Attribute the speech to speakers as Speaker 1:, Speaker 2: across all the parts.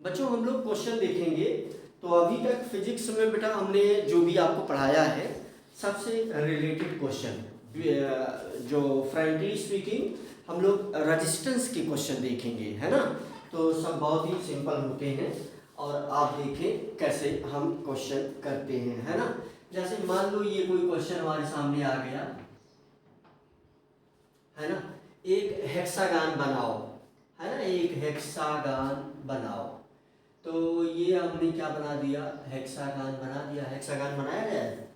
Speaker 1: बच्चों हम लोग क्वेश्चन देखेंगे। तो अभी तक फिजिक्स में बेटा हमने जो भी आपको पढ़ाया है सबसे रिलेटेड क्वेश्चन, जो फ्रेंकली स्पीकिंग हम लोग रेजिस्टेंस के क्वेश्चन देखेंगे, है ना। तो सब बहुत ही सिंपल होते हैं और आप देखें कैसे हम क्वेश्चन करते हैं, है ना। जैसे मान लो ये कोई क्वेश्चन हमारे सामने आ गया, है ना। एक हेक्सागन बनाओ, है ना, एक हेक्सागन बनाओ। तो ये हमने क्या बना दिया, हेक्सागन बना दिया, हेक्सागन बनाया गया है।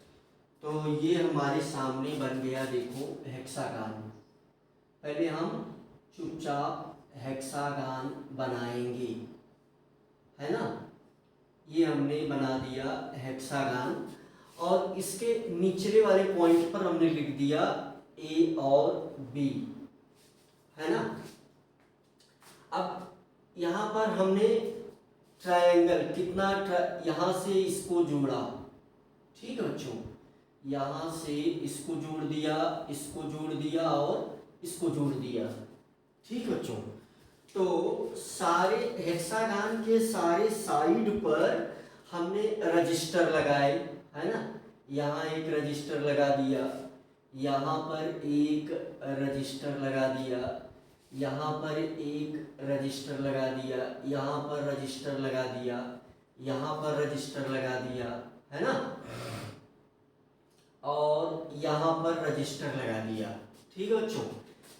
Speaker 1: तो ये हमारे सामने बन गया, देखो हेक्सागन। पहले हम चुपचाप हेक्सागन बनाएंगे, है ना। ये हमने बना दिया हेक्सागन और इसके निचले वाले पॉइंट पर हमने लिख दिया ए और बी, है ना। अब यहाँ पर हमने ट्रायंगल कितना यहाँ से इसको जोड़ा, ठीक है बच्चों, यहाँ से इसको जोड़ दिया, इसको जोड़ दिया और इसको जोड़ दिया, ठीक है बच्चों। तो सारे हेक्सागन के सारे साइड पर हमने रजिस्टर लगाए, है ना। यहाँ एक रजिस्टर लगा दिया, यहाँ पर एक रजिस्टर लगा दिया, यहाँ पर एक रजिस्टर लगा दिया, यहाँ पर रजिस्टर लगा दिया, यहाँ पर रजिस्टर लगा दिया, है ना, और यहाँ पर रजिस्टर लगा दिया, ठीक है बच्चों।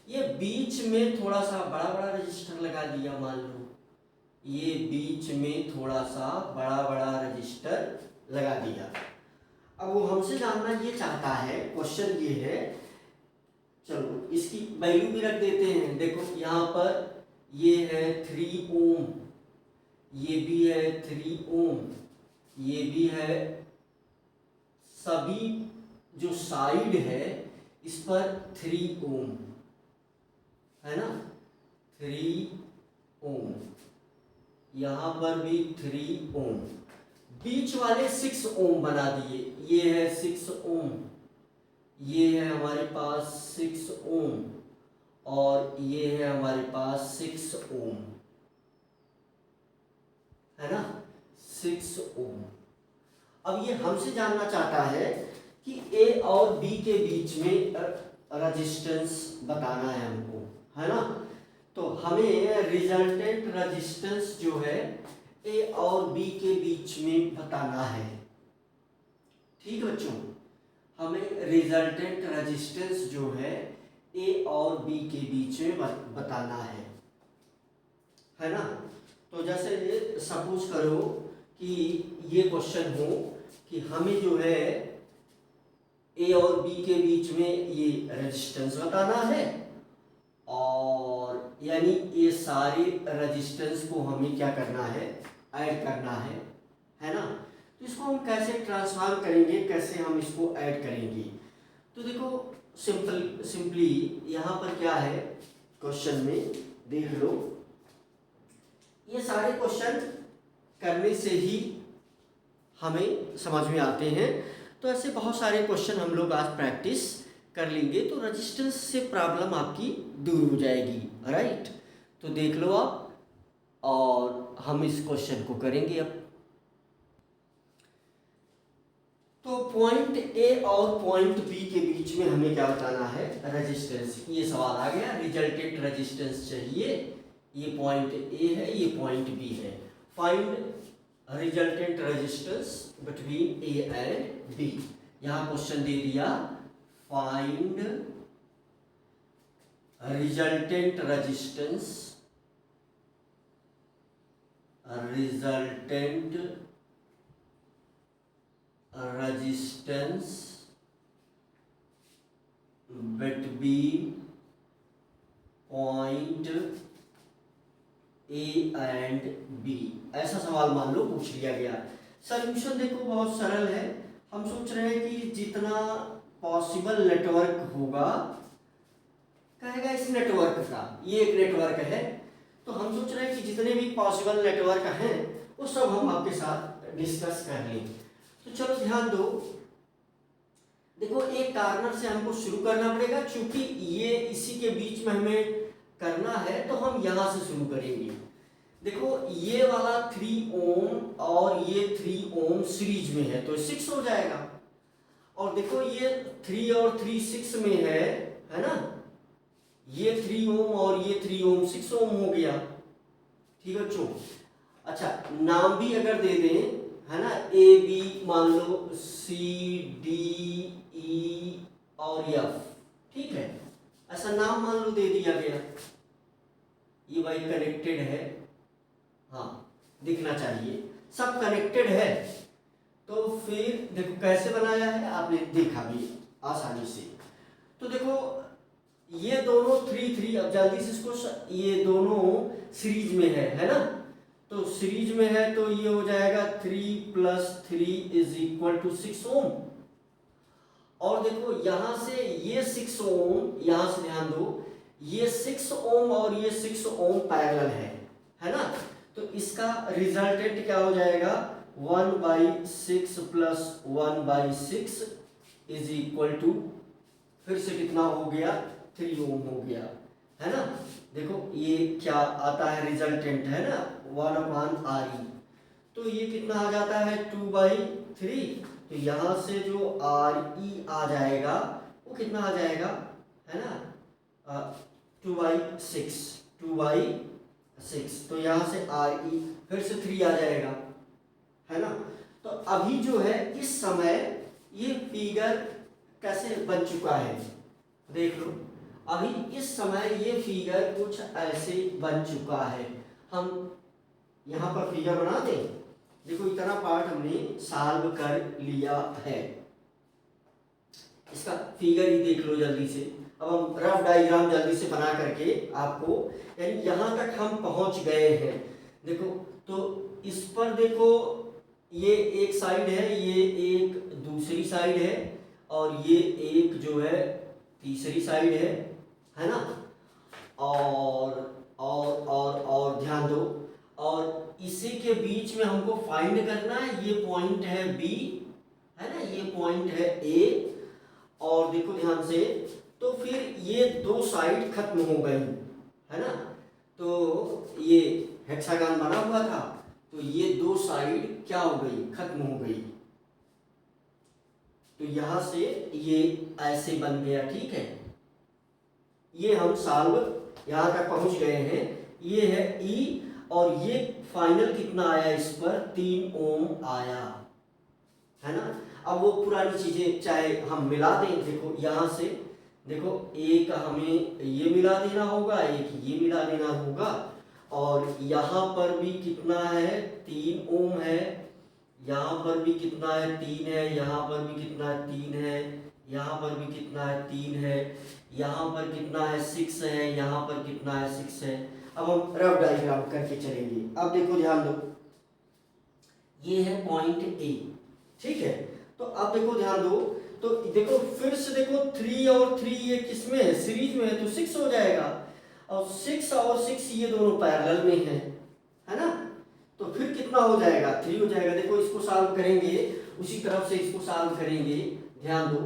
Speaker 1: ये बीच में थोड़ा सा बड़ा बड़ा रजिस्टर लगा दिया, मान लो ये बीच में थोड़ा सा बड़ा बड़ा रजिस्टर लगा दिया। अब वो हमसे जानना ये चाहता है, क्वेश्चन ये है, चलो इसकी वैल्यू भी रख देते हैं। देखो यहाँ पर ये है 3 ओम, ये भी है 3 ओम, ये भी है, सभी जो साइड है इस पर 3 ओम, है ना, 3 ओम, यहाँ पर भी 3 ओम, बीच वाले 6 ओम बना दिए, ये है 6 ओम, ये है हमारे पास 6 ओम और ये है हमारे पास 6 ओम, है ना, 6 ओम। अब ये हमसे जानना चाहता है कि ए और बी के बीच में रेजिस्टेंस बताना है हमको, है ना। तो हमें रिजल्टेंट रेजिस्टेंस जो है ए और बी के बीच में बताना है, ठीक है बच्चों। हमें रिजल्टेंट रेजिस्टेंस जो है ए और बी के बीच में बताना है ना। तो जैसे सपोज करो कि ये क्वेश्चन हो कि हमें जो है ए और बी के बीच में ये रेजिस्टेंस बताना है, और यानी ये सारे रेजिस्टेंस को हमें क्या करना है, ऐड करना है ना। तो इसको हम कैसे ट्रांसफॉर्म करेंगे, कैसे हम इसको ऐड करेंगे। तो देखो सिंपली यहाँ पर क्या है, क्वेश्चन में देख लो, ये सारे क्वेश्चन करने से ही हमें समझ में आते हैं। तो ऐसे बहुत सारे क्वेश्चन हम लोग आज प्रैक्टिस कर लेंगे तो रेजिस्टेंस से प्रॉब्लम आपकी दूर हो जाएगी, राइट। तो देख लो आप, और हम इस क्वेश्चन को करेंगे अब। तो पॉइंट ए और पॉइंट बी के बीच में हमें क्या बताना है, रेजिस्टेंस। ये सवाल आ गया, रिजल्टेंट रेजिस्टेंस चाहिए, ये पॉइंट ए है, ये पॉइंट बी है। Find resultant resistance between A and B. यहाँ क्वेश्चन दे दिया, find resultant resistance, resultant resistance between point A and B. ऐसा सवाल मान लो पूछ लिया गया। सॉल्यूशन देखो बहुत सरल है, हम सोच रहे हैं कि जितना पॉसिबल नेटवर्क होगा, कहेगा इस नेटवर्क का, ये एक नेटवर्क है, तो हम सोच रहे हैं कि जितने भी पॉसिबल नेटवर्क हैं वो सब हम आपके साथ डिस्कस कर लें। तो चलो ध्यान दो, देखो एक कार्नर से हमको शुरू करना पड़ेगा, क्योंकि ये इसी के बीच में हमें करना है, तो हम यहाँ से शुरू करेंगे। देखो ये वाला 3 ओम और ये 3 ओम सीरीज में है तो 6 हो जाएगा। और देखो ये 3 और 3 6 में है ना, ये 3 ओम और ये 3 ओम 6 ओम हो गया। ठीक है बच्चों। अच्छा नाम भी अगर दे दें है ना, ए बी मान लो, सी डी ई और एफ, ठीक है, ऐसा नाम मान लो दे दिया गया। ये भाई कनेक्टेड है, हाँ दिखना चाहिए सब कनेक्टेड है। तो फिर देखो कैसे बनाया है, आपने देखा भी आसानी से। तो देखो ये दोनों 3 3, अब जल्दी से इसको, ये दोनों सीरीज में है ना, तो सीरीज में है तो ये हो जाएगा 3 + 3 = 6 ओम। और देखो यहां से ये 6 ओम, यहां से ध्यान दो, ये 6 ओम और ये 6 ओम पैरेलल है ना, तो इसका रिजल्टेंट क्या हो जाएगा, 1/6 + 1/6 = फिर से कितना हो गया, 3 ओम हो गया, है ना। देखो ये क्या आता है रिजल्टेंट, है ना, 1/RE, तो ये कितना आ जाता है 2/3। तो यहाँ से जो RE आ जाएगा वो कितना आ जाएगा, है ना, 2/6, तो यहाँ से RE फिर से 3 आ जाएगा, है ना। तो अभी जो है इस समय ये फिगर कैसे बन चुका है, देख लो। अभी इस समय ये फिगर कुछ ऐसे बन चुका है। हम यहाँ पर फिगर बना दें, देखो इतना पार्ट हमने सॉल्व कर लिया है, इसका फिगर ही देख लो जल्दी से। अब हम रफ डायग्राम जल्दी से बना करके आपको, यानी यहाँ तक हम पहुँच गए हैं। देखो तो इस पर देखो, ये एक साइड है, ये एक दूसरी साइड है, और ये एक जो है तीसरी साइड है ना। और ध्यान दो, और इसी के बीच में हमको फाइंड करना है, ये पॉइंट है बी, है ना, ये पॉइंट है ए, और देखो ध्यान से, तो फिर ये दो साइड खत्म हो गई, है ना। तो ये हेक्सागन बना हुआ था, तो ये दो साइड क्या हो गई, खत्म हो गई। तो यहां से ये ऐसे बन गया, ठीक है। ये हम सॉल्व यहां तक पहुंच गए हैं, ये है ई, और ये फाइनल कितना आया इस पर, 3 ओम आया, है ना। अब वो पुरानी चीजें चाहे हम मिला दें, देखो यहां से देखो, एक हमें ये मिला देना होगा, एक ये मिला देना होगा, और यहाँ पर भी कितना है, 3 ओम है, यहाँ पर भी कितना है, 3 है, यहाँ पर भी कितना है, 3 है, यहाँ पर भी कितना है, 3 है, यहाँ पर कितना है, 6 है, यहाँ पर कितना है, 6 है। अब हम रफ डायग्राम करके चलेंगे। अब देखो ध्यान दो, ये है पॉइंट ए, ठीक है। तो अब देखो ध्यान दो, तो देखो फिर से देखो 3 और 3 ये किसमें है, सीरीज में है, तो 6 हो जाएगा, और 6 और 6 ये दोनों पैरेलल में है ना। तो फिर कितना हो जाएगा, 3 हो जाएगा। देखो इसको सॉल्व करेंगे, उसी तरफ से इसको सॉल्व करेंगे, ध्यान दो।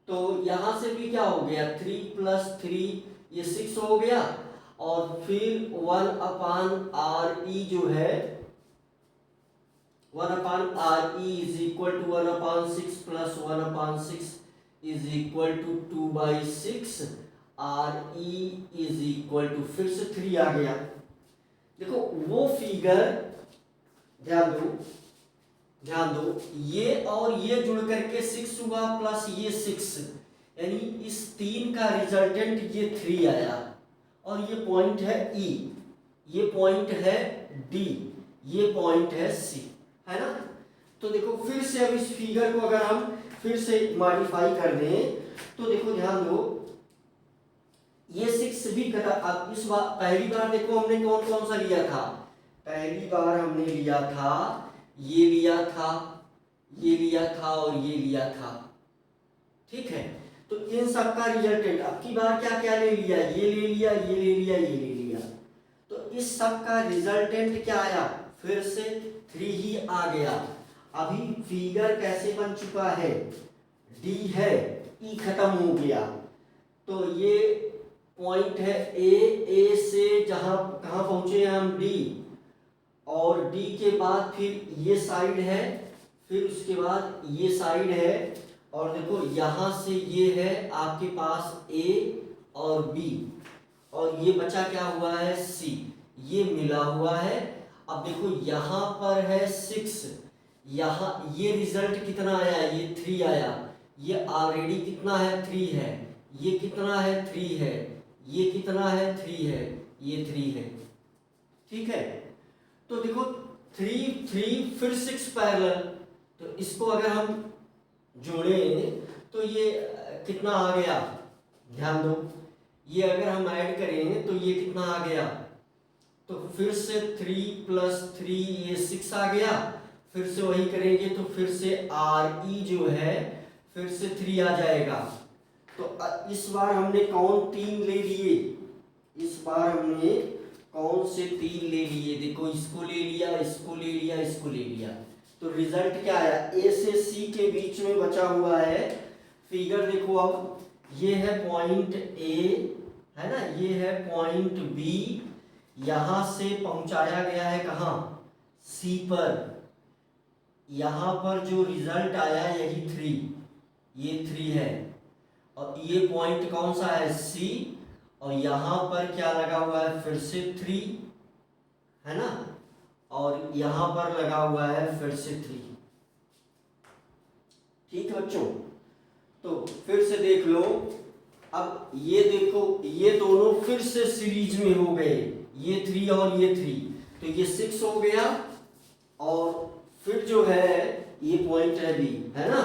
Speaker 1: तो यहां से भी क्या हो गया, 3 + 3 ये 6 हो गया, और फिर 1/RE जो है, 1/RE = 1/6 + 1/6 = 2/6, RE = फिर से 3 आ गया। देखो वो फिगर, ध्यान दो, ये और ये जुड़ करके 6 हुआ, प्लस ये 6, यानी इस 3 का रिजल्टेंट ये 3 आया, और ये पॉइंट है E, ये पॉइंट है D, ये पॉइंट है C, है ना। तो देखो फिर से अब इस फिगर को अगर हम फिर से मॉडिफाई कर दें, तो देखो ध्यान दो, ये 6 भी कटा। अब इस बार पहली बार देखो हमने कौन कौन सा लिया था, पहली बार हमने लिया था, ये लिया था, ये लिया था, और ये लिया था, ठीक है। तो इन सब का रिजल्टेंट अब की बार क्या क्या ले लिया, ये ले लिया, ये ले लिया, ये ले लिया, तो इस सब का रिजल्टेंट क्या आया, फिर से 3 ही आ गया। अभी फिगर कैसे बन चुका है, D है, E खत्म हो गया, तो ये पॉइंट है ए से जहां कहां पहुंचे हैं हम डी, और डी के बाद फिर ये साइड है, फिर उसके बाद ये साइड है, और देखो यहां से ये है आपके पास ए और बी, और ये बचा क्या हुआ है सी, ये मिला हुआ है। अब देखो यहां पर है 6, यहाँ ये रिजल्ट कितना आया, ये 3 आया, ये ऑलरेडी कितना है 3 है, ये कितना है 3 है, ये कितना है 3 है, ये 3 है। ठीक है, तो देखो 3 3 फिर 6 पैरेलल, तो इसको अगर हम जोड़ें तो ये कितना आ गया, ध्यान दो, ये अगर हम ऐड करें तो ये कितना आ गया, तो फिर से 3 + 3 ये 6 आ गया, फिर से वही करेंगे तो फिर से आर ई जो है फिर से 3 आ जाएगा। तो इस बार हमने कौन 3 ले लिए, इस बार हमने कौन से 3 ले लिए, देखो इसको ले लिया, इसको ले लिया, इसको ले लिया, तो रिजल्ट क्या आया, ए से सी के बीच में बचा हुआ है फिगर। देखो अब ये है पॉइंट ए, है ना, ये है पॉइंट बी, यहां से पहुंचाया गया है कहां, सी पर, यहां पर जो रिजल्ट आया यही 3, ये 3 है, और ये पॉइंट कौन सा है सी, और यहां पर क्या लगा हुआ है फिर से 3, है ना, और यहां पर लगा हुआ है फिर से 3। ठीक है बच्चों, तो फिर से देख लो, अब ये देखो ये दोनों फिर से सीरीज में हो गए, ये 3 और ये 3, तो ये 6 हो गया, और फिर जो है ये पॉइंट है बी, है ना,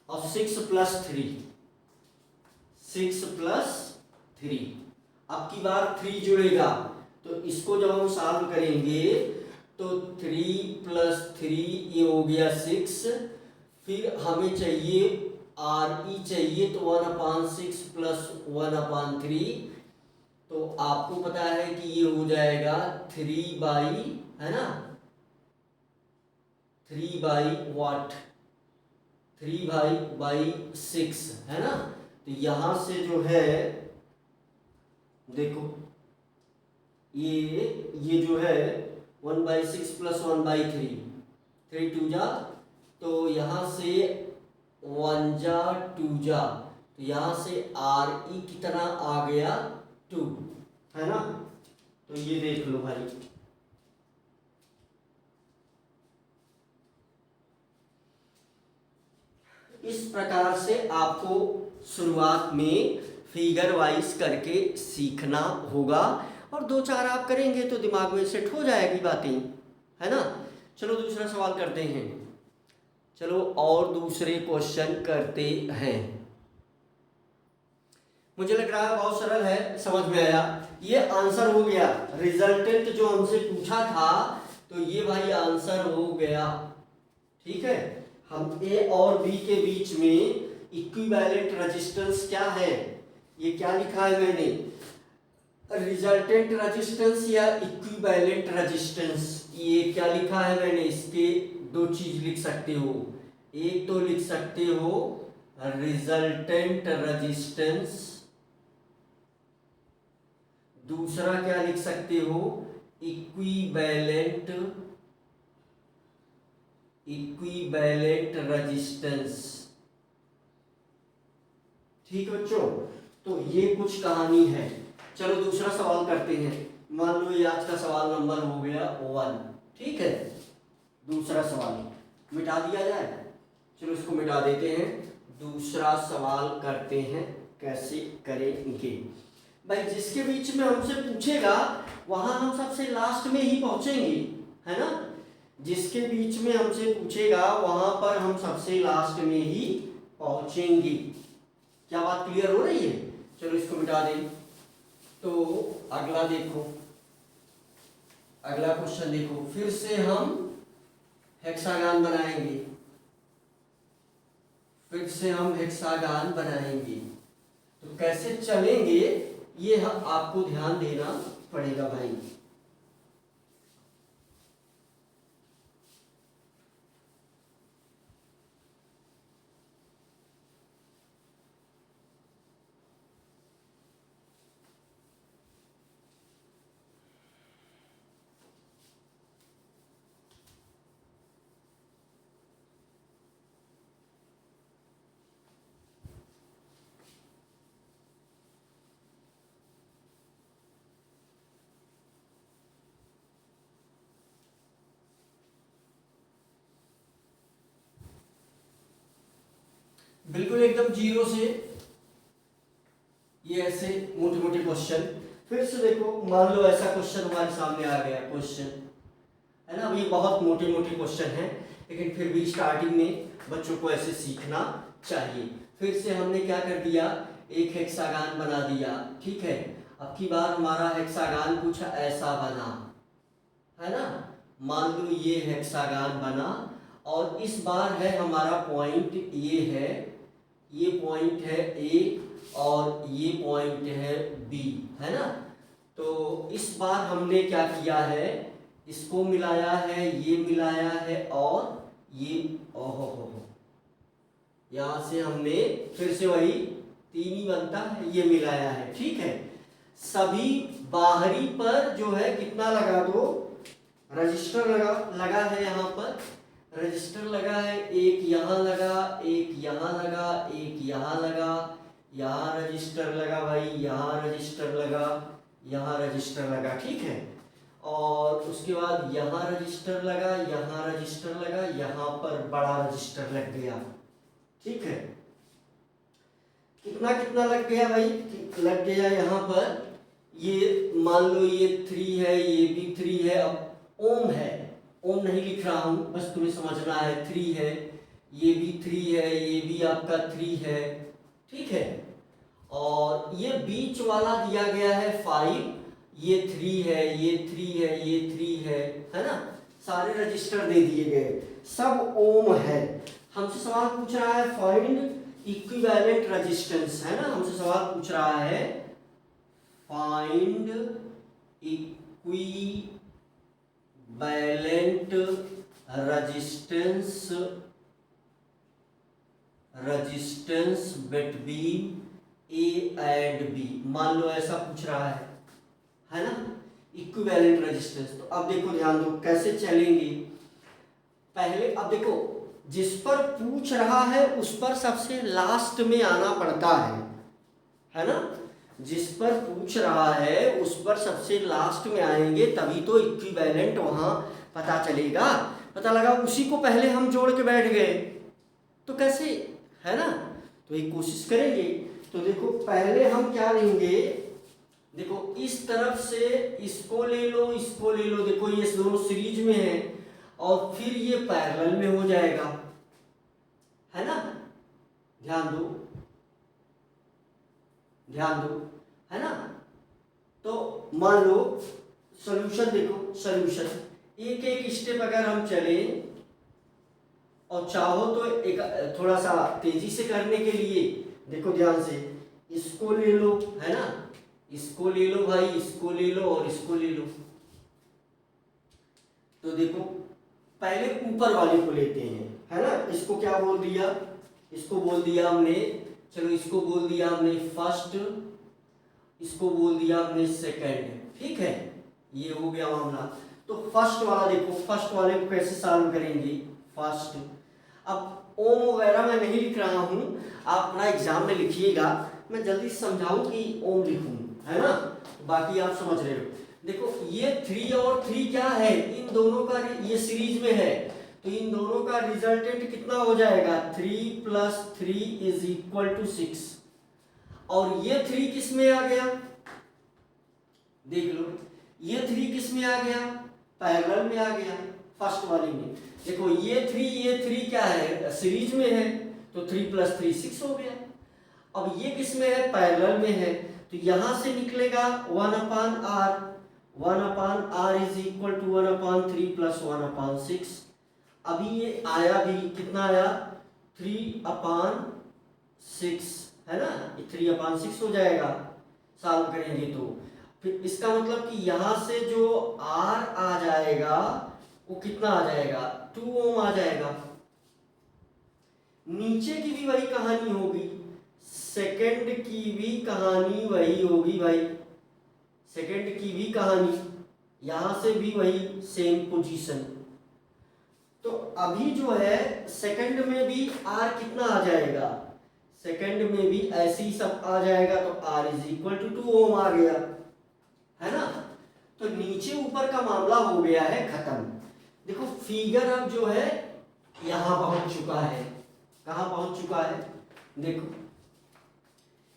Speaker 1: और 6 + 3, 6 + 3, अब की बार 3 जुड़ेगा, तो इसको जब हम सॉल्व करेंगे तो 3 + 3 ये हो गया 6, फिर हमें चाहिए आर ई चाहिए, तो 1/6 + 1/3, तो आपको पता है कि ये हो जाएगा 3 है ना, 3/what, 3/6, है ना, तो यहां से जो है देखो ये जो है 1/6 + 1/3, 3 2 जा, तो यहां से 1 जा 2 जा, तो यहां से आर ई कितना आ गया 2, है ना, तो ये देख लो भाई, इस प्रकार से आपको शुरुआत में फिगर वाइज करके सीखना होगा, और 2-4 आप करेंगे तो दिमाग में सेट हो जाएगी बातें, है ना। चलो दूसरा सवाल करते हैं, चलो और दूसरे क्वेश्चन करते हैं। मुझे लग रहा है बहुत सरल है, समझ में आया, ये आंसर हो गया, रिजल्टेंट जो हमसे पूछा था तो ये भाई आंसर हो गया। ठीक है, हम ए और बी के बीच में इक्विवेलेंट रेजिस्टेंस क्या है, ये क्या लिखा है मैंने, रिजल्टेंट रेजिस्टेंस या इक्विवेलेंट रेजिस्टेंस, ये क्या लिखा है मैंने, इसके 2 चीज लिख सकते हो, एक तो लिख सकते हो रिजल्टेंट रेजिस्टेंस, दूसरा क्या लिख सकते हो, इक्विवेलेंट रेजिस्टेंस। ठीक है बच्चों, तो ये कुछ कहानी है। चलो दूसरा सवाल करते हैं, मान लो ये आज का सवाल नंबर हो गया 1, ठीक है, दूसरा सवाल मिटा दिया जाए, चलो इसको मिटा देते हैं, दूसरा सवाल करते हैं, कैसे करेंगे भाई, जिसके बीच में हमसे पूछेगा वहां हम सबसे लास्ट में ही पहुंचेंगे, है ना, जिसके बीच में हमसे पूछेगा वहां पर हम सबसे लास्ट में ही पहुंचेंगे। क्या बात क्लियर हो रही है, चलो इसको मिटा दें। तो अगला देखो, अगला क्वेश्चन देखो, फिर से हम हेक्सागन बनाएंगे, फिर से हम हेक्सागन बनाएंगे, तो कैसे चलेंगे ये आपको ध्यान देना पड़ेगा भाई। बिल्कुल एकदम जीरो से, ये ऐसे मोटे मोटे क्वेश्चन। फिर से देखो, मान लो ऐसा क्वेश्चन हमारे सामने आ गया क्वेश्चन, है ना। अब ये बहुत मोटे मोटे क्वेश्चन हैं, लेकिन फिर भी स्टार्टिंग में बच्चों को ऐसे सीखना चाहिए। फिर से हमने क्या कर दिया, एक हेक्सागान बना दिया, ठीक है। अब की बार हमारा हेक्सागान कुछ ऐसा बना, है ना। मान लो ये हेक्सागान बना, और इस बार है हमारा पॉइंट ये है, ये पॉइंट है ए और ये पॉइंट है बी, है ना। तो इस बार हमने क्या किया है, इसको मिलाया है, ये मिलाया है, और ये ओहो हो, यहां से हमने फिर से वही तीन ही बनता है, ये मिलाया है, ठीक है। सभी बाहरी पर जो है कितना लगा दो, रजिस्टर लगा है, यहाँ पर रजिस्टर लगा है, एक यहाँ लगा, एक यहाँ लगा, एक यहाँ लगा, यहाँ रजिस्टर लगा भाई, यहाँ रजिस्टर लगा, यहाँ रजिस्टर लगा, ठीक है। और उसके बाद यहाँ रजिस्टर लगा, यहाँ रजिस्टर लगा, यहाँ पर बड़ा रजिस्टर लग गया, ठीक है। कितना कितना लग गया भाई, लग गया यहाँ पर, ये मान लो ये 3 है, ये भी 3 है। अब ओम है, ओम नहीं लिख रहा हूं, बस तुम्हें समझना है, 3 है, ये भी 3 है, ये भी आपका 3 है, ठीक है। और ये बीच वाला दिया गया है 5, ये 3 है, ये 3 है, ये 3 है ना। सारे रजिस्टर दे दिए गए, सब ओम है। हमसे सवाल पूछ रहा है फाइंड इक्विवेलेंट रेजिस्टेंस, है ना। हमसे सवाल पूछ रहा है find equivalent resistance between A and B. मान लो ऐसा पूछ रहा है ना, इक्विवेलेंट रेजिस्टेंस। तो अब देखो, ध्यान दो कैसे चलेंगे। पहले अब देखो, जिस पर पूछ रहा है उस पर सबसे लास्ट में आना पड़ता है ना। जिस पर पूछ रहा है उस पर सबसे लास्ट में आएंगे, तभी तो इक्विवेलेंट वहां पता चलेगा। पता लगा उसी को पहले हम जोड़ के बैठ गए, तो कैसे, है ना। तो एक कोशिश करेंगे। तो देखो, पहले हम क्या लेंगे, देखो इस तरफ से इसको ले लो, इसको ले लो, देखो ये दोनों सीरीज में है, और फिर ये पैरेलल में हो जाएगा, है ना। ध्यान दो, ध्यान दो, है ना। तो मान लो सॉल्यूशन, देखो सॉल्यूशन, एक एक स्टेप अगर हम चले, और चाहो तो एक थोड़ा सा तेजी से करने के लिए, देखो ध्यान से, इसको ले लो, है ना, इसको ले लो भाई, इसको ले लो और इसको ले लो। तो देखो पहले ऊपर वाले को लेते हैं, है ना। इसको क्या बोल दिया, इसको बोल दिया हमने, चलो इसको बोल दिया हमने फर्स्ट, इसको बोल दिया हमने सेकंड, ठीक है। ये हो गया मामला। तो फर्स्ट वाला देखो, फर्स्ट वाले को कैसे सॉल्व करेंगे, फर्स्ट। अब ओम वगैरह मैं नहीं लिख रहा हूं, आप अपना एग्जाम में लिखिएगा, मैं जल्दी समझाऊं कि ओम लिखूं, है ना। बाकी आप समझ रहे हो। देखो ये 3 और 3 क्या है, इन दोनों का, ये सीरीज में है, तो इन दोनों का रिजल्टेंट कितना हो जाएगा, 3 + 3 = 6। और ये 3 किस में आ गया, देख लो, ये 3 किस में आ गया, पैरेलल में आ गया, फर्स्ट वाली में। देखो ये 3 क्या है, सीरीज में है, तो 3 + 3 6 हो गया। अब ये किस में है, पैरेलल में है, तो यहां से निकलेगा 1/r, 1/r = 1/3 + 1/6। अभी ये आया भी, कितना आया, 3/6, है ना। ये 3/6 हो जाएगा, सॉल्व करेंगे तो। फिर इसका मतलब कि यहां से जो r आ जाएगा वो कितना आ जाएगा, 2 ओम आ जाएगा। नीचे की भी वही कहानी होगी, सेकंड की भी कहानी वही होगी भाई, सेकंड की भी कहानी, यहां से भी वही सेम पोजीशन। तो अभी जो है सेकंड में भी r कितना आ जाएगा, सेकंड में भी ऐसे ही सब आ जाएगा, तो r = 2 ओम आ गया, है ना। तो नीचे ऊपर का मामला हो गया है खत्म। देखो फिगर अब जो है यहां पहुंच चुका है, कहां पहुंच चुका है, देखो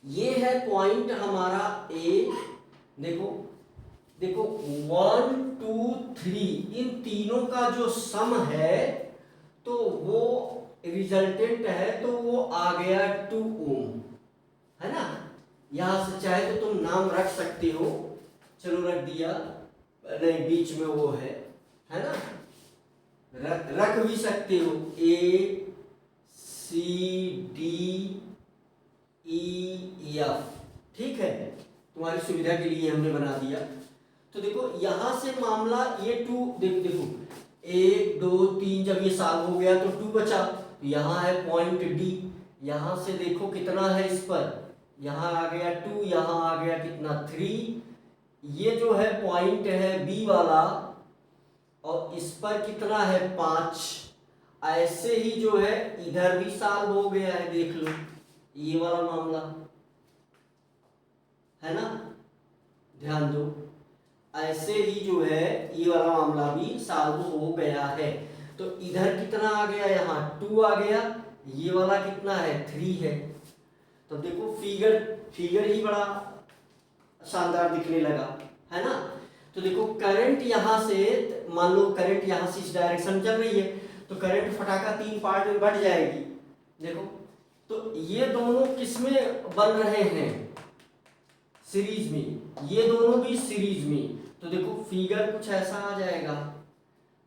Speaker 1: ये है पॉइंट हमारा ए, देखो देखो 1 2 3 इन तीनों का जो सम है तो वो रिजल्टेंट है, तो वो आ गया 2 ओम, है ना। यहां से चाहे तो तुम नाम रख सकते हो, चलो रख दिया, नहीं बीच में वो है ना, रख भी सकते हो ए सी डी ई एफ, ठीक है, तुम्हारी सुविधा के लिए हमने बना दिया। तो देखो यहां से मामला ये 2, देखो 1 2 3, जब ये सॉल्व हो गया तो 2 बचा, तो यहाँ है पॉइंट डी, यहां से देखो कितना है इस पर, यहाँ आ गया 2, यहाँ आ गया कितना 3, ये जो है पॉइंट है बी वाला, और इस पर कितना है 5। ऐसे ही जो है इधर भी सॉल्व हो गया है, देख लो ये वाला मामला, है ना, ध्यान दो, ऐसे ही जो है ये वाला मामला भी सॉल्व हो गया है। तो इधर कितना आ गया, यहाँ 2 आ गया, ये वाला कितना है 3 है। तो देखो फिगर ही बड़ा शानदार दिखने लगा, है ना। तो देखो करंट यहाँ से, मान लो करंट यहाँ से इस डायरेक्शन चल रही है, तो करंट फटाका 3 पार्ट में बढ़ जाएगी। देखो तो ये दोनों किसमें बन रहे हैं, सीरीज में, ये दोनों भी सीरीज में। तो देखो फिगर कुछ ऐसा आ जाएगा।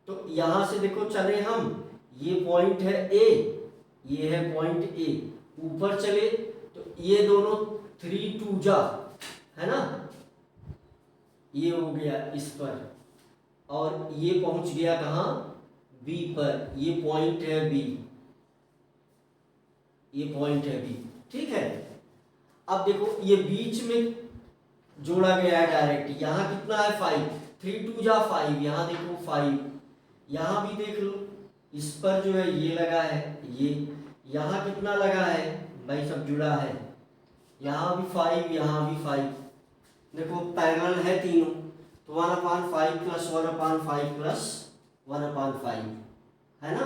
Speaker 1: तो यहां से देखो चले हम, ये पॉइंट है ए, ये है पॉइंट ए, ऊपर चले तो ये दोनों 3 2 जा, है ना, ये हो गया इस पर, और ये पहुंच गया कहां, बी पर, ये पॉइंट है बी, ये पॉइंट है बी, ठीक है। अब देखो ये बीच में जोड़ा गया है डायरेक्ट, यहाँ कितना है 5, 3 2 जा 5, यहाँ देखो 5, यहाँ भी देख लो, इस पर जो है ये लगा है, ये यहाँ कितना लगा है भाई, सब जुड़ा है, यहाँ भी 5, यहाँ भी 5, देखो पैरेलल है तीनों, तो 1/5 प्लस 1/5 प्लस 1/5, है ना,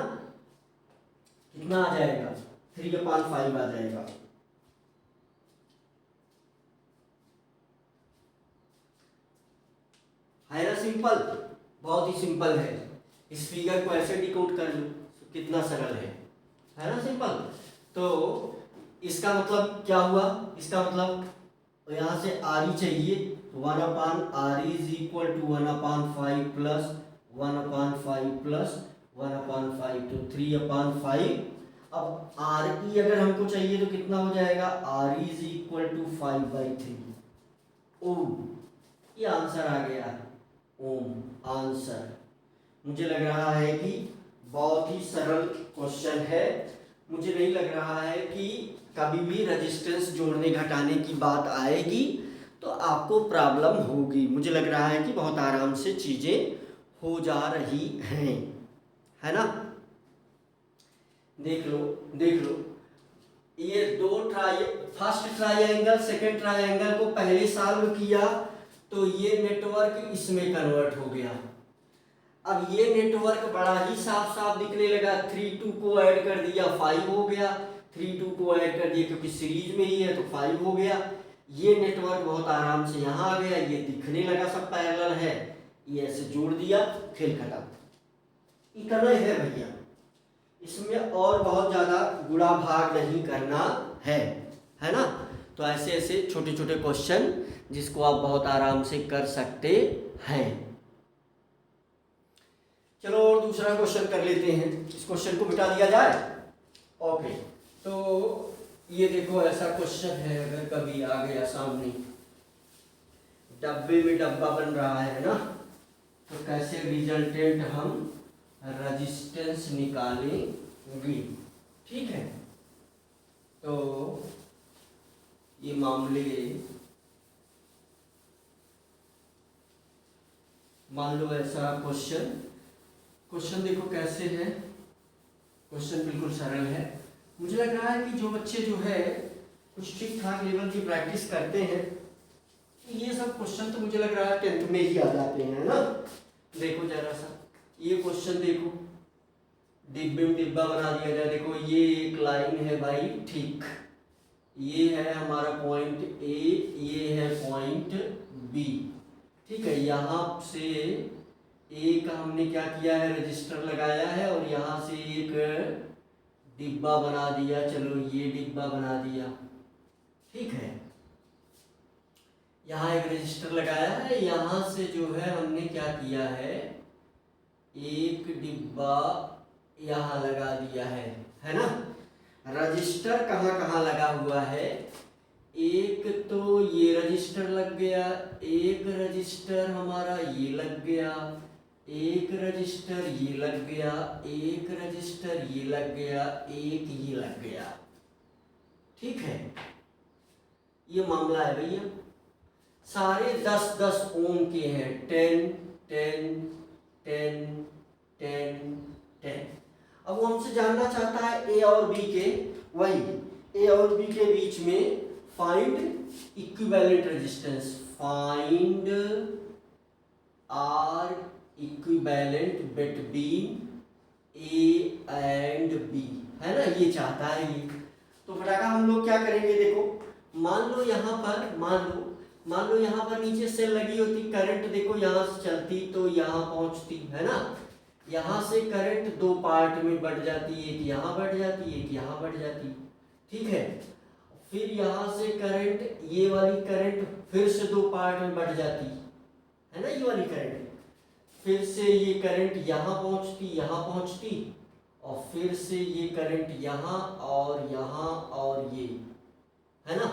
Speaker 1: कितना आ जाएगा 3/5 आ जाएगा। है ना सिंपल, बहुत ही सिंपल है। इस फिगर को ऐसे डिकोड कर लो, कितना सरल है ना सिंपल। तो इसका मतलब क्या हुआ, इसका मतलब यहाँ से आर ई चाहिए, 1/r is equal to 1/5 plus 1/5 plus 1/5, तो 3/5। अब आर ई अगर हमको चाहिए तो कितना हो जाएगा, आर इज इक्वल टू 5/3 ओम, ये आंसर आ गया है ओम आंसर। मुझे लग रहा है कि बहुत ही सरल क्वेश्चन है, मुझे नहीं लग रहा है कि कभी भी रेजिस्टेंस जोड़ने घटाने की बात आएगी तो आपको प्रॉब्लम होगी। मुझे लग रहा है कि बहुत आराम से चीजें हो जा रही हैं, है ना। देख लो ये फर्स्ट ट्रायंगल सेकंड ट्रायंगल को पहले सॉल्व किया तो ये नेटवर्क इसमें कन्वर्ट हो गया। अब ये नेटवर्क बड़ा ही साफ साफ दिखने लगा, 3 2 को ऐड कर दिया 5 हो गया, 3 2 को ऐड कर दिया क्योंकि सीरीज में ही है तो 5 हो गया। ये नेटवर्क बहुत आराम से यहाँ आ गया, ये दिखने लगा सब पैरेलल है, ये ऐसे जोड़ दिया, खेल खत्म। इतना ही है भैया, इसमें और बहुत ज़्यादा गुणा भाग नहीं करना है ना। तो ऐसे ऐसे छोटे छोटे क्वेश्चन जिसको आप बहुत आराम से कर सकते हैं। चलो और दूसरा क्वेश्चन कर लेते हैं, इस क्वेश्चन को मिटा दिया जाए। ओके, तो ये देखो ऐसा क्वेश्चन है, अगर कभी आ गया सामने, डब्बे में डब्बा बन रहा है ना, तो कैसे रिजल्टेंट हम रेजिस्टेंस निकालेंगे, ठीक है। तो ये मामले मान लो ऐसा क्वेश्चन देखो कैसे है, क्वेश्चन बिल्कुल सरल है। मुझे लग रहा है कि जो बच्चे जो है कुछ ठीक ठाक लेवल की प्रैक्टिस करते हैं, ये सब क्वेश्चन तो मुझे लग रहा है 10th में ही आ जाते हैं ना। देखो जरा सा ये क्वेश्चन देखो, डिब्बे में डिब्बा बना दिया जाए, देखो ये एक लाइन है भाई, ठीक ये है हमारा पॉइंट ए, ये है पॉइंट बी। ठीक है, यहाँ से एक हमने क्या किया है, रजिस्टर लगाया है और यहाँ से एक डिब्बा बना दिया। चलो ये डिब्बा बना दिया। ठीक है, यहाँ एक रजिस्टर लगाया है, यहाँ से जो है हमने क्या किया है, एक डिब्बा यहाँ लगा दिया है ना। रजिस्टर कहाँ कहाँ लगा हुआ है, एक तो ये रजिस्टर लग गया, एक रजिस्टर हमारा ये लग गया, एक रजिस्टर ये लग गया, एक रजिस्टर ये लग गया, एक ये लग गया। ठीक है, ये मामला है भैया। सारे 10-10 ओम के हैं, 10 10 10 10 10। अब वो हमसे जानना चाहता है ए और बी के, वही ए और बी के बीच में find equivalent resistance, find R equivalent between A and B, है ना, ये चाहता है ये। तो फटाका हम लोग क्या करेंगे, देखो मान लो यहाँ पर, मान लो यहाँ पर नीचे सेल लगी होती, करंट देखो यहाँ से चलती तो यहाँ पहुँचती, है ना। यहाँ से करंट दो पार्ट में बढ़ जाती, एक यहाँ बढ़ जाती, एक यहाँ बढ़ जाती। ठीक है, फिर यहाँ से करंट, ये वाली करंट फिर से दो पार्ट में बढ़ जाती, है ना, ये वाली करंट। फिर से ये करंट यहाँ पहुँचती, यहाँ पहुँचती, और फिर से ये करंट यहाँ और ये, है ना।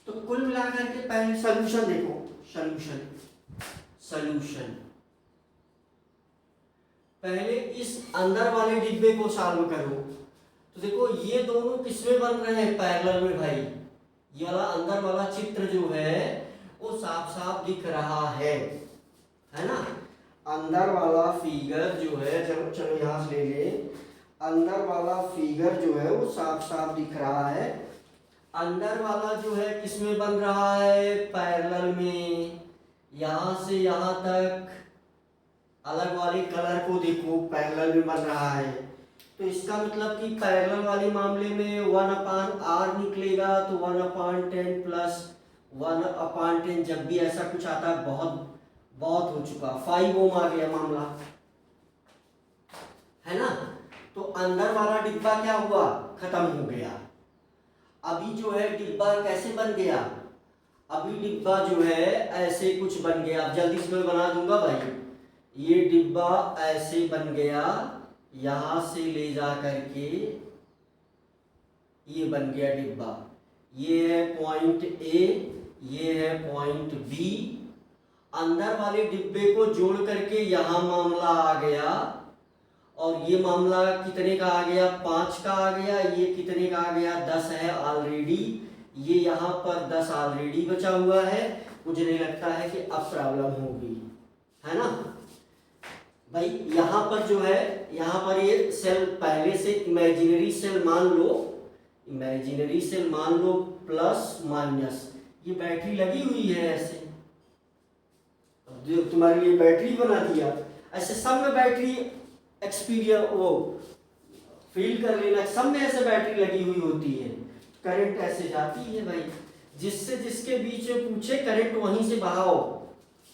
Speaker 1: तो कुल मिलाकर के पहले सॉल्यूशन देखो, सॉल्यूशन पहले इस अंदर वाले डिब्बे को सॉल्व करो। तो देखो ये दोनों किसमें बन रहे हैं, पैरेलल में भाई। ये वाला अंदर वाला चित्र जो है वो साफ साफ दिख रहा है ना। अंदर वाला फिगर जो है, चलो यहाँ से ले ले, अंदर वाला फिगर जो है वो साफ साफ दिख रहा है। अंदर वाला जो है किसमें बन रहा है, पैरेलल में। यहाँ से यहाँ तक अलग वाले कलर को देखो, पैरेलल में बन रहा है। तो इसका मतलब कि पैरेलल वाले मामले में 1/r निकलेगा, तो 1/10 प्लस 1/10। जब भी ऐसा कुछ आता है बहुत हो चुका, 5 ओम आ गया मामला, है ना। तो अंदर वाला डिब्बा क्या हुआ, खत्म हो गया। अभी जो है डिब्बा कैसे बन गया, अभी डिब्बा जो है ऐसे कुछ बन गया। अब जल्दी से मैं बना दूंगा भाई। ये डिब्बा ऐसे बन गया, यहां से ले जा करके ये बन गया डिब्बा। ये है पॉइंट ए, ये है पॉइंट बी। अंदर वाले डिब्बे को जोड़ करके यहाँ मामला आ गया, और ये मामला कितने का आ गया, 5 का आ गया। ये कितने का आ गया, 10 है ऑलरेडी। ये यहाँ पर 10 ऑलरेडी बचा हुआ है। मुझे नहीं लगता है कि अब प्रॉब्लम होगी, है ना भाई। यहाँ पर जो है, यहाँ पर ये सेल पहले से इमेजिनरी सेल मान लो, प्लस माइनस। ये बैटरी लगी हुई है ऐसे, जो तुम्हारे लिए बैटरी बना दिया। ऐसे सब में बैटरी एक्सपीरियंस वो फील कर लेना, सब में ऐसे बैटरी लगी हुई होती है। करंट ऐसे जाती है भाई, जिससे जिसके बीच में पूछे करंट वहीं से बहाओ।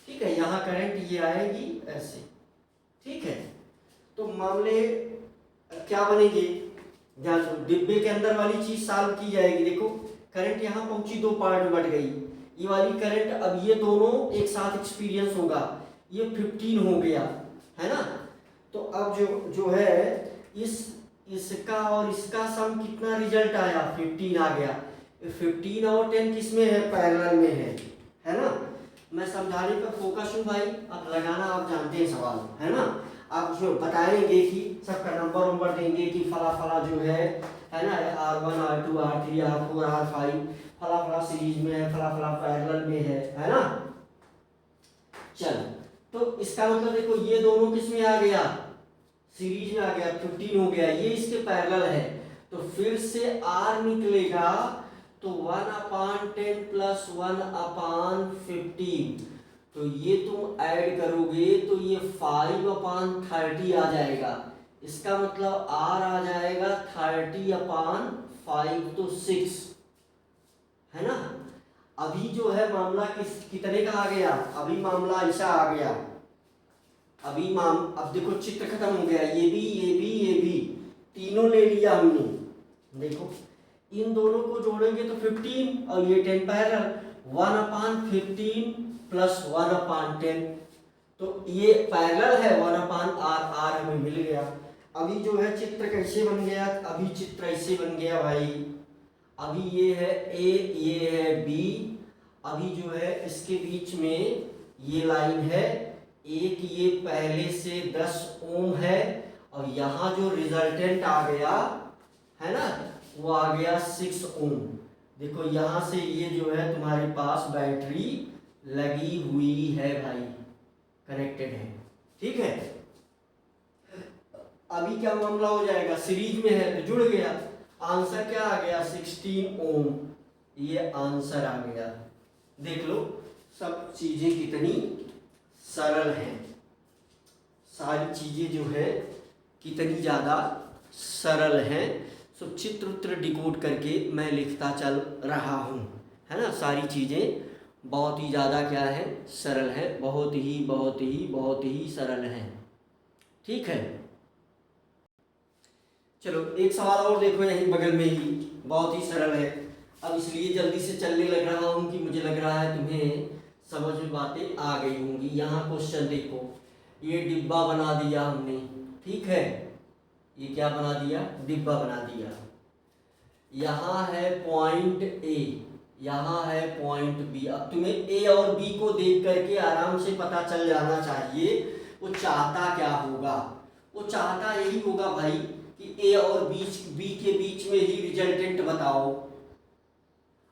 Speaker 1: ठीक है, यहाँ करंट ये आएगी ऐसे। ठीक है, तो मामले क्या बनेंगे, ध्यान दो। डिब्बे के अंदर वाली चीज सॉल्व की जाएगी। देखो करंट यहाँ पहुंची, दो पार्ट में बढ़ गई ये वाली करंट। अब ये दोनों एक साथ एक्सपीरियंस होगा, ये 15 हो गया, है ना। तो अब जो है इसका और इसका सम कितना रिजल्ट आया, 15 आ गया। 15 और 10 किसमें है, पैरेलल में है ना। मैं समझाने पर फोकस हूँ भाई, अब लगाना आप जानते हैं सवाल, है ना। आप जो बताएंगे कि सबका नंबर देंगे कि फला फला जो है ना, R1 R2 R3 R4 R5 फला फला सीरीज में है, फला फला पैरेलल में है ना। चल, तो इसका मतलब देखो ये दोनों किस में आ गया, सीरीज में आ गया, 15 हो गया। ये इसके पैरेलल है, तो फिर से R निकलेगा, तो 1/10 प्लस 1/15। तो ये तुम ऐड करोगे तो ये 5/30 आ जाएगा। इसका मतलब R आ जाएगा 30/15। 5 तो 6, है ना। अभी जो है मामला कितने का आ गया, अभी मामला ऐसा आ गया, अब देखो चित्र खत्म हो गया, ये भी तीनों ले लिया हमने। देखो इन दोनों को जोड़ेंगे तो 15 और ये 10 पैरेलल, 1/15 प्लस 1/10, तो ये पैरेलल है 1/r हमें मिल गया। अभी जो है चित्र कैसे बन गया, अभी चित्र ऐसे बन गया भाई, अभी ये है ए, ये है बी, अभी जो है इसके बीच में ये लाइन है एक, ये पहले से 10 ओम है, और यहाँ जो रिजल्टेंट आ गया है ना वो आ गया 6 ओम। देखो यहाँ से ये जो है तुम्हारे पास बैटरी लगी हुई है भाई, कनेक्टेड है, ठीक है। अभी क्या मामला हो जाएगा, सीरीज में है तो जुड़ गया, आंसर क्या आ गया 16 ओम, ये आंसर आ गया। देख लो सब चीजें कितनी सरल हैं, सारी चीजें जो है कितनी ज्यादा सरल हैं। सो चित्र उत्र डिकोड करके मैं लिखता चल रहा हूँ, है ना। सारी चीजें बहुत ही ज़्यादा क्या है, सरल है, बहुत ही सरल है, ठीक है। चलो एक सवाल और देखो यहीं बगल में ही, बहुत ही सरल है। अब इसलिए जल्दी से चलने लग रहा हूँ कि मुझे लग रहा है तुम्हें समझ में बातें आ गई होंगी। यहाँ क्वेश्चन देखो, ये डिब्बा बना दिया हमने, ठीक है, ये क्या बना दिया, डिब्बा बना दिया। यहाँ है पॉइंट ए, यहाँ है पॉइंट बी। अब तुम्हें ए और बी को देख करके आराम से पता चल जाना चाहिए वो चाहता क्या होगा। वो चाहता यही होगा भाई कि ए और बी के बीच में ही रिजल्टेंट बताओ।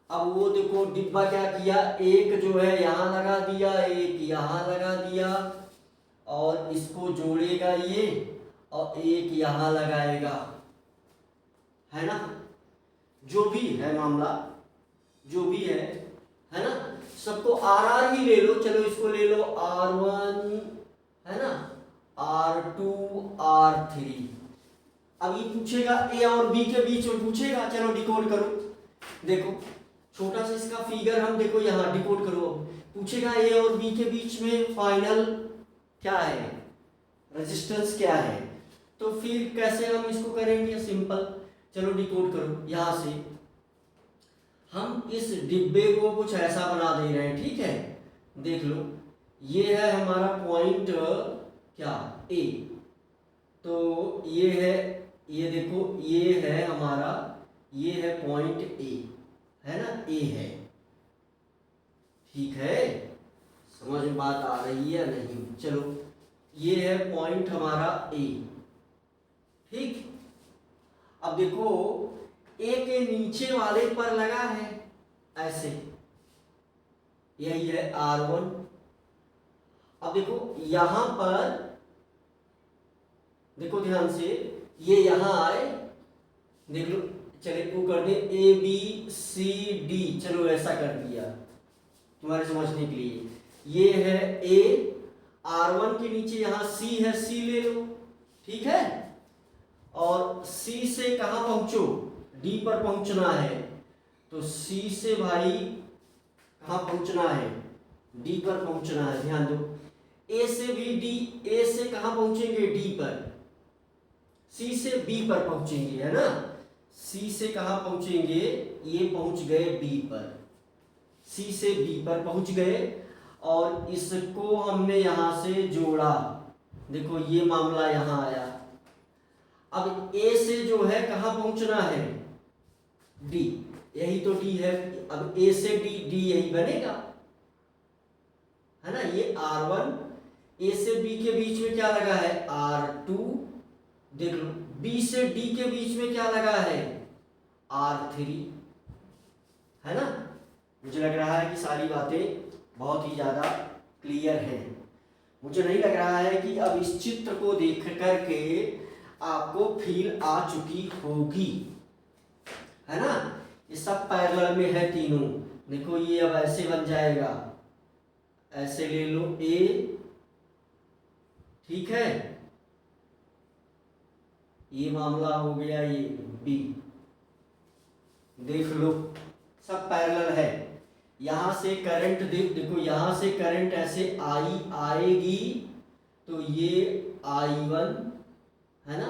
Speaker 1: अब वो देखो डिब्बा क्या किया, एक जो है यहाँ लगा दिया, एक यहाँ लगा दिया, और इसको जोड़ेगा ये, और एक यहाँ लगाएगा, है ना। जो भी है मामला, जो भी है ना, सबको आर ही ले लो। चलो इसको ले लो R1, है ना, R2, R3। अब ये पूछेगा ए और बी के बीच में पूछेगा, चलो डिकोड करो। देखो छोटा सा इसका फिगर हम देखो यहाँ डिकोड करो। पूछेगा ए और बी के बीच में फाइनल क्या है, रेजिस्टेंस क्या है, तो फिर कैसे हम इसको करेंगे, सिंपल, चलो डिकोड करो। यहाँ से हम इस डिब्बे को कुछ ऐसा बना दे रहे हैं, ठीक है। देख लो ये है हमारा पॉइंट क्या, ए, तो ये है, ये देखो ये है हमारा, ये है पॉइंट ए, है ना, ए है, ठीक है। समझ में बात आ रही है नहीं, चलो ये है पॉइंट हमारा ए, ठीक। अब देखो ए के नीचे वाले पर लगा है ऐसे, यही है R1। अब देखो यहां पर देखो ध्यान से, ये यहां आए, देख लो, चले वो कर दे ABCD, चलो ऐसा कर दिया तुम्हारे समझने के लिए। ये है A, R1 के नीचे यहां C है, C ले लो, ठीक है। और C से कहां पहुंचो, D पर पहुंचना है, तो C से भाई कहां पहुंचना है, D पर पहुंचना है। ध्यान दो, A से भी D, A से कहां पहुंचेंगे, D पर, C से B पर पहुंचेंगे, है ना। C से कहां पहुंचेंगे, ये पहुंच गए B पर, C से B पर पहुंच गए, और इसको हमने यहां से जोड़ा। देखो ये मामला यहां आया। अब A से जो है कहां पहुंचना है, D, यही तो D है। अब A से D यही बनेगा, है ना। ये R1, A से B के बीच में क्या लगा है, R2। देख लो B से D के बीच में क्या लगा है, R3, है ना। मुझे लग रहा है कि सारी बातें बहुत ही ज्यादा क्लियर हैं। मुझे नहीं लग रहा है कि अब इस चित्र को देख करके आपको फील आ चुकी होगी, है ना। ये सब पैरेलल में है तीनों। देखो ये अब ऐसे बन जाएगा, ऐसे ले लो A, ठीक है, ये मामला हो गया, ये B, देख लो सब पैरेलल है। यहाँ से करंट देखो, यहाँ से करंट ऐसे आएगी तो ये I1 है ना,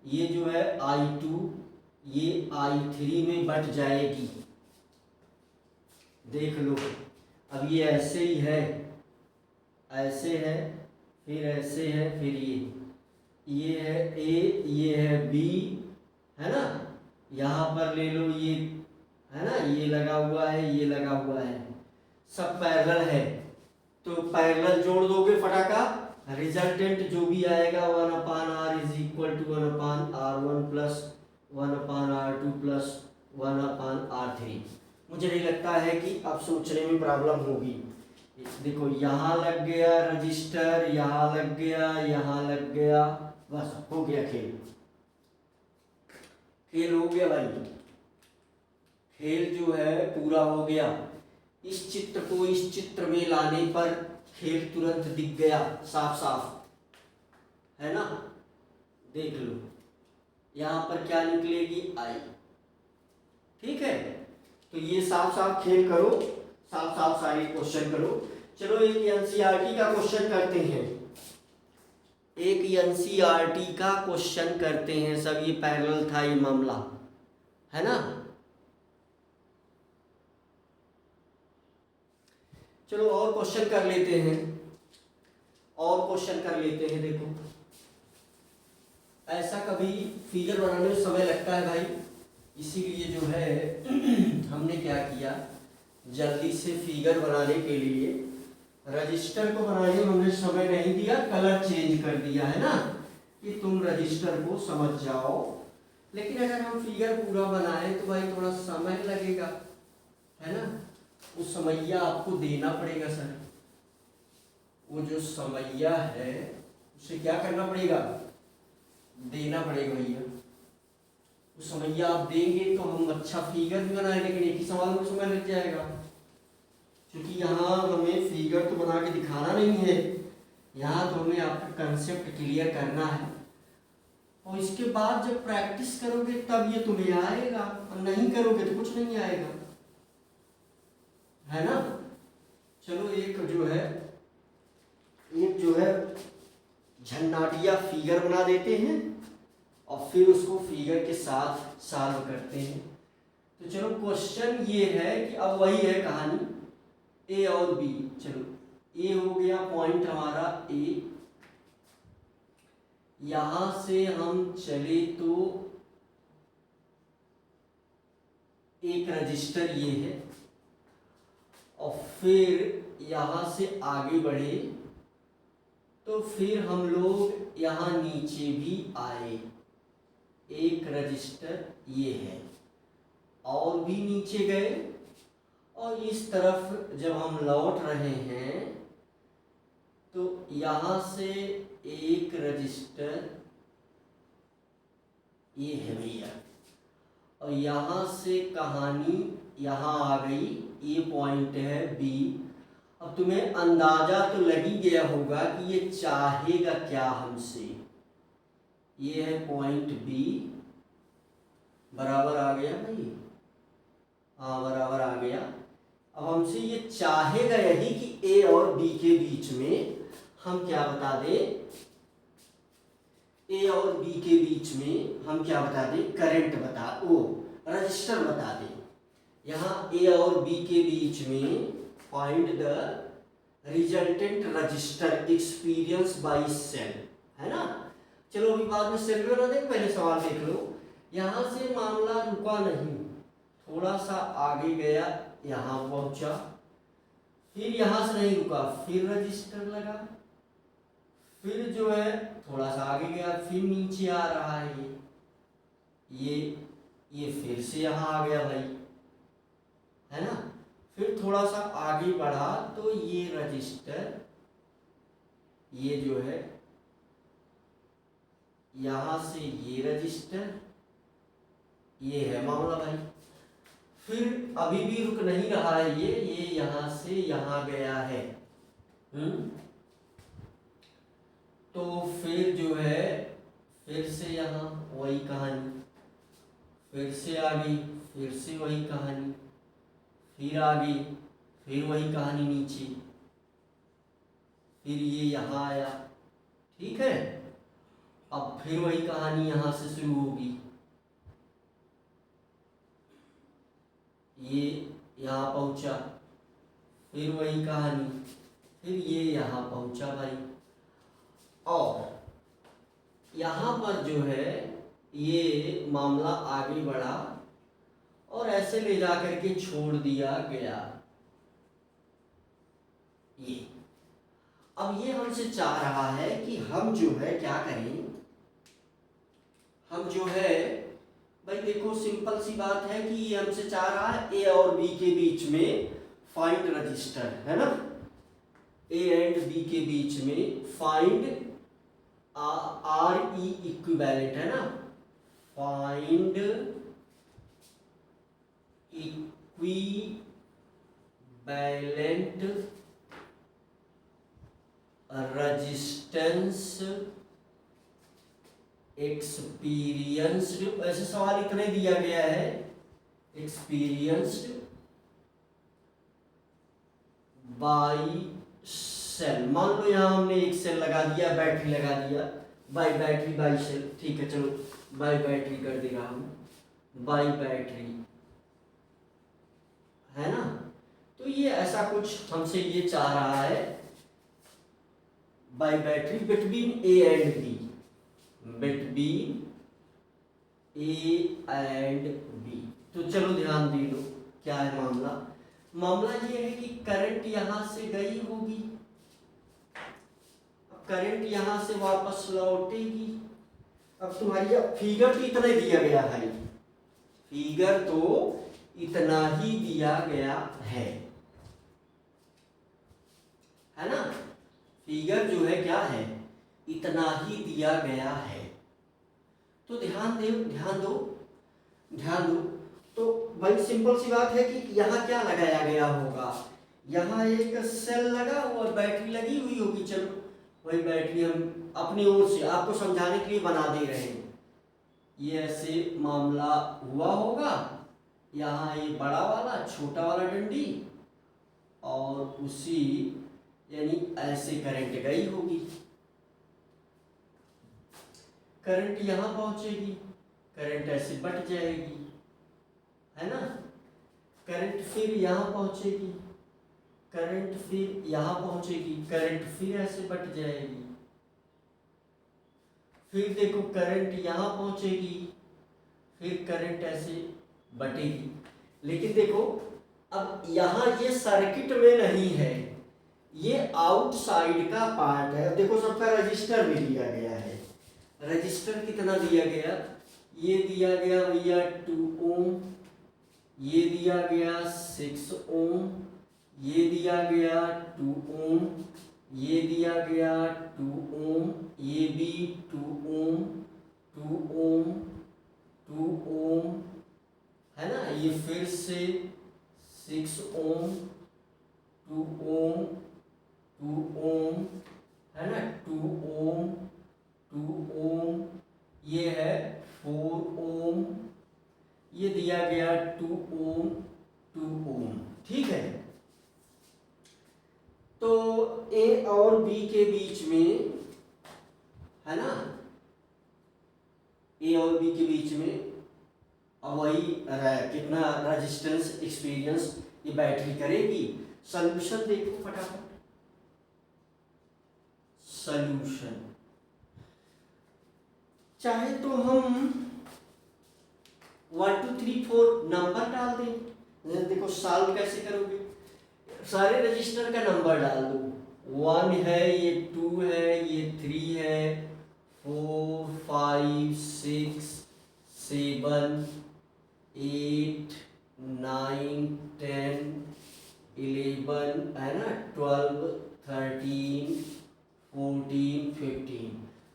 Speaker 1: ये जो है I2, ये I3 में बट जाएगी। देख लो, अब ये ऐसे ही है, ऐसे है, फिर ऐसे है, फिर ये है A, ये है B, है ना। यहाँ पर ले लो, ये है ना, ये लगा हुआ है, ये लगा हुआ है, सब पैरेलल है। तो पैरेलल जोड़ दोगे फटाका, रिजल्टेंट जो भी आएगा 1/r is equal to 1/r1 plus 1/r2 plus 1/r3। मुझे नहीं लगता है कि अब सोचने में प्रॉब्लम होगी। देखो यहाँ लग गया रजिस्टर, यहाँ लग गया, यहाँ लग गया, बस हो गया खेल। खेल हो गया भाई, खेल जो है पूरा हो गया। इस चित्र को इस चित्र में लाने पर खेल तुरंत दिख गया, साफ साफ, है ना। देख लो यहाँ पर क्या निकलेगी, आई। ठीक है, तो ये साफ साफ खेल करो, साफ साफ सारे क्वेश्चन करो। चलो एक एनसीईआरटी का क्वेश्चन करते हैं, एक एनसीईआरटी का क्वेश्चन करते हैं। सब ये पैरेलल था ये मामला, है ना। चलो और क्वेश्चन कर लेते हैं, और क्वेश्चन कर लेते हैं। देखो ऐसा कभी फिगर बनाने में समय लगता है भाई, इसीलिए जो है हमने क्या किया, जल्दी से फिगर बनाने के लिए रजिस्टर को बनाने में हमने समय नहीं दिया, कलर चेंज कर दिया, है ना, कि तुम रजिस्टर को समझ जाओ। लेकिन अगर हम फिगर पूरा बनाए तो भाई थोड़ा समय लगेगा, है ना। उस समैया आपको देना पड़ेगा सर, वो जो समैया है उसे क्या करना पड़ेगा, देना पड़ेगा भैया। उस समैया आप देंगे तो हम अच्छा फिगर भी बनाए, लेकिन एक ही सवाल में समय लग जाएगा, क्योंकि यहाँ हमें फिगर तो बना के दिखाना नहीं है, यहाँ तो हमें आपका कंसेप्ट क्लियर करना है। और इसके बाद जब प्रैक्टिस करोगे तब ये तुम्हें आएगा, और नहीं करोगे तो कुछ नहीं आएगा, है ना। चलो एक जो है झन्नाटिया फिगर बना देते हैं और फिर उसको फिगर के साथ सॉल्व करते हैं। तो चलो क्वेश्चन ये है कि अब वही है कहानी, ए और बी। चलो ए हो गया पॉइंट हमारा ए, यहां से हम चले तो एक रजिस्टर ये है, और फिर यहां से आगे बढ़े तो फिर हम लोग यहाँ नीचे भी आए, एक रजिस्टर ये है, और भी नीचे गए, और इस तरफ जब हम लौट रहे हैं तो यहाँ से एक रजिस्टर ये है भैया, और यहाँ से कहानी यहाँ आ गई, ये पॉइंट है बी। अब तुम्हें अंदाजा तो लग ही गया होगा कि ये चाहेगा क्या हमसे, ये है पॉइंट बी, बराबर आ गया भाई, हाँ बराबर आ गया। अब हमसे ये चाहेगा यही कि ए और बी के बीच में हम क्या बता दें, ए और बी के बीच में हम क्या बता दें, करंट रजिस्टर बता दें। यहाँ ए और बी के बीच में find the resultant register experience by cell, है ना। चलो अभी बाद में सेल बना देंगे, पहले सवाल देख लो। यहाँ से मामला रुका नहीं, थोड़ा सा आगे गया, यहाँ पहुंचा, फिर यहाँ से नहीं रुका, फिर रजिस्टर लगा, फिर जो है थोड़ा सा आगे गया, फिर नीचे आ रहा है ये फिर से यहाँ आ गया भाई, है ना। फिर थोड़ा सा आगे बढ़ा तो ये रजिस्टर ये जो है यहाँ से ये रजिस्टर ये है मामला भाई। फिर अभी भी रुक नहीं रहा है ये यहाँ से यहाँ गया है, तो फिर जो है फिर से यहाँ वही कहानी, फिर से आ गई, फिर से वही कहानी, फिर आगे फिर वही कहानी नीचे, फिर ये यहाँ आया, ठीक है। अब फिर वही कहानी यहाँ से शुरू होगी, ये यहाँ पहुँचा, फिर वही कहानी, फिर ये यहाँ पहुँचा भाई। और यहाँ पर जो है ये मामला आगे बढ़ा और ऐसे ले जाकर के छोड़ दिया गया। ये अब ये हमसे चाह रहा है कि हम जो है क्या करें, हम जो है भाई देखो सिंपल सी बात है कि ये हमसे चाह रहा है ए और बी के बीच में फाइंड रजिस्टर, है ना। ए एंड बी के बीच में फाइंड आर ई इक्विवेलेंट, है ना, फाइंड इक्विवेलेंट रेजिस्टेंस एक्सपीरियंस्ड, ऐसे सवाल इतने दिया गया है, एक्सपीरियंस्ड बाई सेल। मान लो यहाँ हमने एक सेल लगा दिया, बैटरी लगा दिया, बाई बैटरी बाई सेल, ठीक है चलो बाई बैटरी कर दे रहा हूँ, बाई बैटरी, है ना। तो ये ऐसा कुछ हमसे ये चाह रहा है, by battery between A and B, between A and B. तो चलो ध्यान दे लो क्या है मामला। मामला ये है कि करंट यहां से गई होगी, अब करंट यहां से वापस लौटेगी। अब तुम्हारी फिगर तो इतना ही दिया गया है, फिगर तो इतना ही दिया गया है ना। फिगर जो है क्या है, इतना ही दिया गया है। तो ध्यान दो ध्यान दो ध्यान दो। तो भाई सिंपल सी बात है कि यहाँ क्या लगाया गया होगा, यहाँ एक सेल लगा हुआ, बैटरी लगी हुई होगी। चलो वही बैटरी हम अपनी ओर से आपको समझाने के लिए बना दे रहे हैं। ये ऐसे मामला हुआ होगा, यहाँ ये बड़ा वाला छोटा वाला डंडी और उसी यानी ऐसे करंट गई होगी, करंट यहां पहुंचेगी, करंट ऐसे बट जाएगी, है ना। करंट फिर यहां पहुंचेगी, करंट फिर यहां पहुंचेगी, करंट फिर ऐसे बट जाएगी, फिर देखो करंट यहां पहुंचेगी, फिर करंट ऐसे बटेगी। लेकिन देखो अब यहां ये सर्किट में नहीं है, ये आउटसाइड का पार्ट है। देखो सबका रजिस्टर भी दिया गया है, रजिस्टर कितना दिया गया, ये दिया गया भैया 2 ओम, ये दिया गया 6 ओम, ये दिया गया 2 ओम, ये दिया गया 2 ओम, ये भी 2 ओम, 2 ओम, 2 ओम, है ना। ये फिर से 6 ओम, 2 ओम, 2 ओम, है ना, 2 ओम, 2 ओम, ये है 4 ओम, ये दिया गया 2 ओम, 2 ओम, ठीक है। तो ए और बी के बीच में, है ना, ए और बी के बीच में अब वही कितना रेजिस्टेंस एक्सपीरियंस ये बैटरी करेगी। सॉल्यूशन देखो फटाफट, सॉल्यूशन चाहे तो हम 1 2 3 4 नंबर डाल दें। देखो सॉल्व कैसे करोगे, सारे रजिस्टर का नंबर डाल दो। 1 है, ये 2 है, ये 3 है, 4 5 6 7 8 9 10 11, है ना, 12 13 14 15।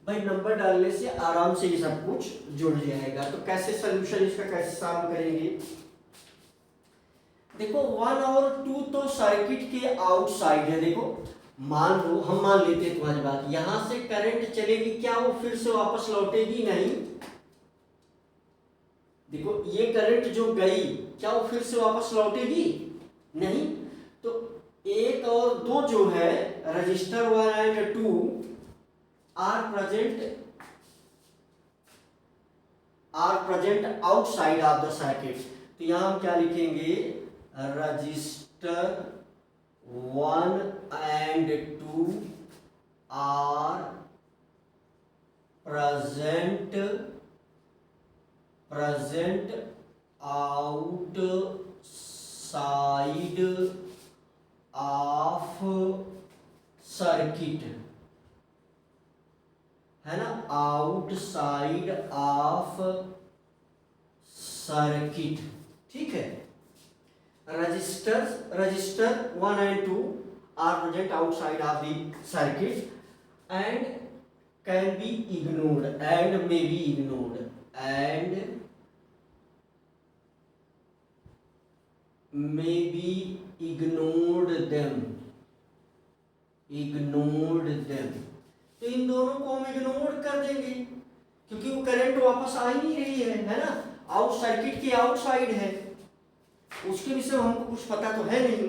Speaker 1: भाई नंबर डालने से आराम से ये सब कुछ जुड़ जाएगा। तो कैसे सॉल्यूशन इसका कैसे सॉल्व करेंगे, देखो 1 और 2 तो सर्किट के आउटसाइड है। देखो मान लो, हम मान लेते हैं तुम्हारी बात, यहां से करंट चलेगी, क्या वो फिर से वापस लौटेगी? नहीं, देखो ये करंट जो गई, क्या वो फिर से वापस लौटेगी? नहीं। तो 1 और 2 जो है, register 1 and 2 are present outside of the circuit. तो यहां हम क्या लिखेंगे? Register 1 and 2 are present outside of circuit, है ना, आउटसाइड ऑफ सर्किट। ठीक है, register 1 and 2 are present outside of the circuit and can be ignored and may be ignored and may be ignored them। तो इन दोनों को हम ignore कर देंगे क्योंकि वो करंट वापस आ ही नहीं रही है ना, आउट सर्किट के आउटसाइड है, उसके विषय में हमको कुछ पता तो है नहीं।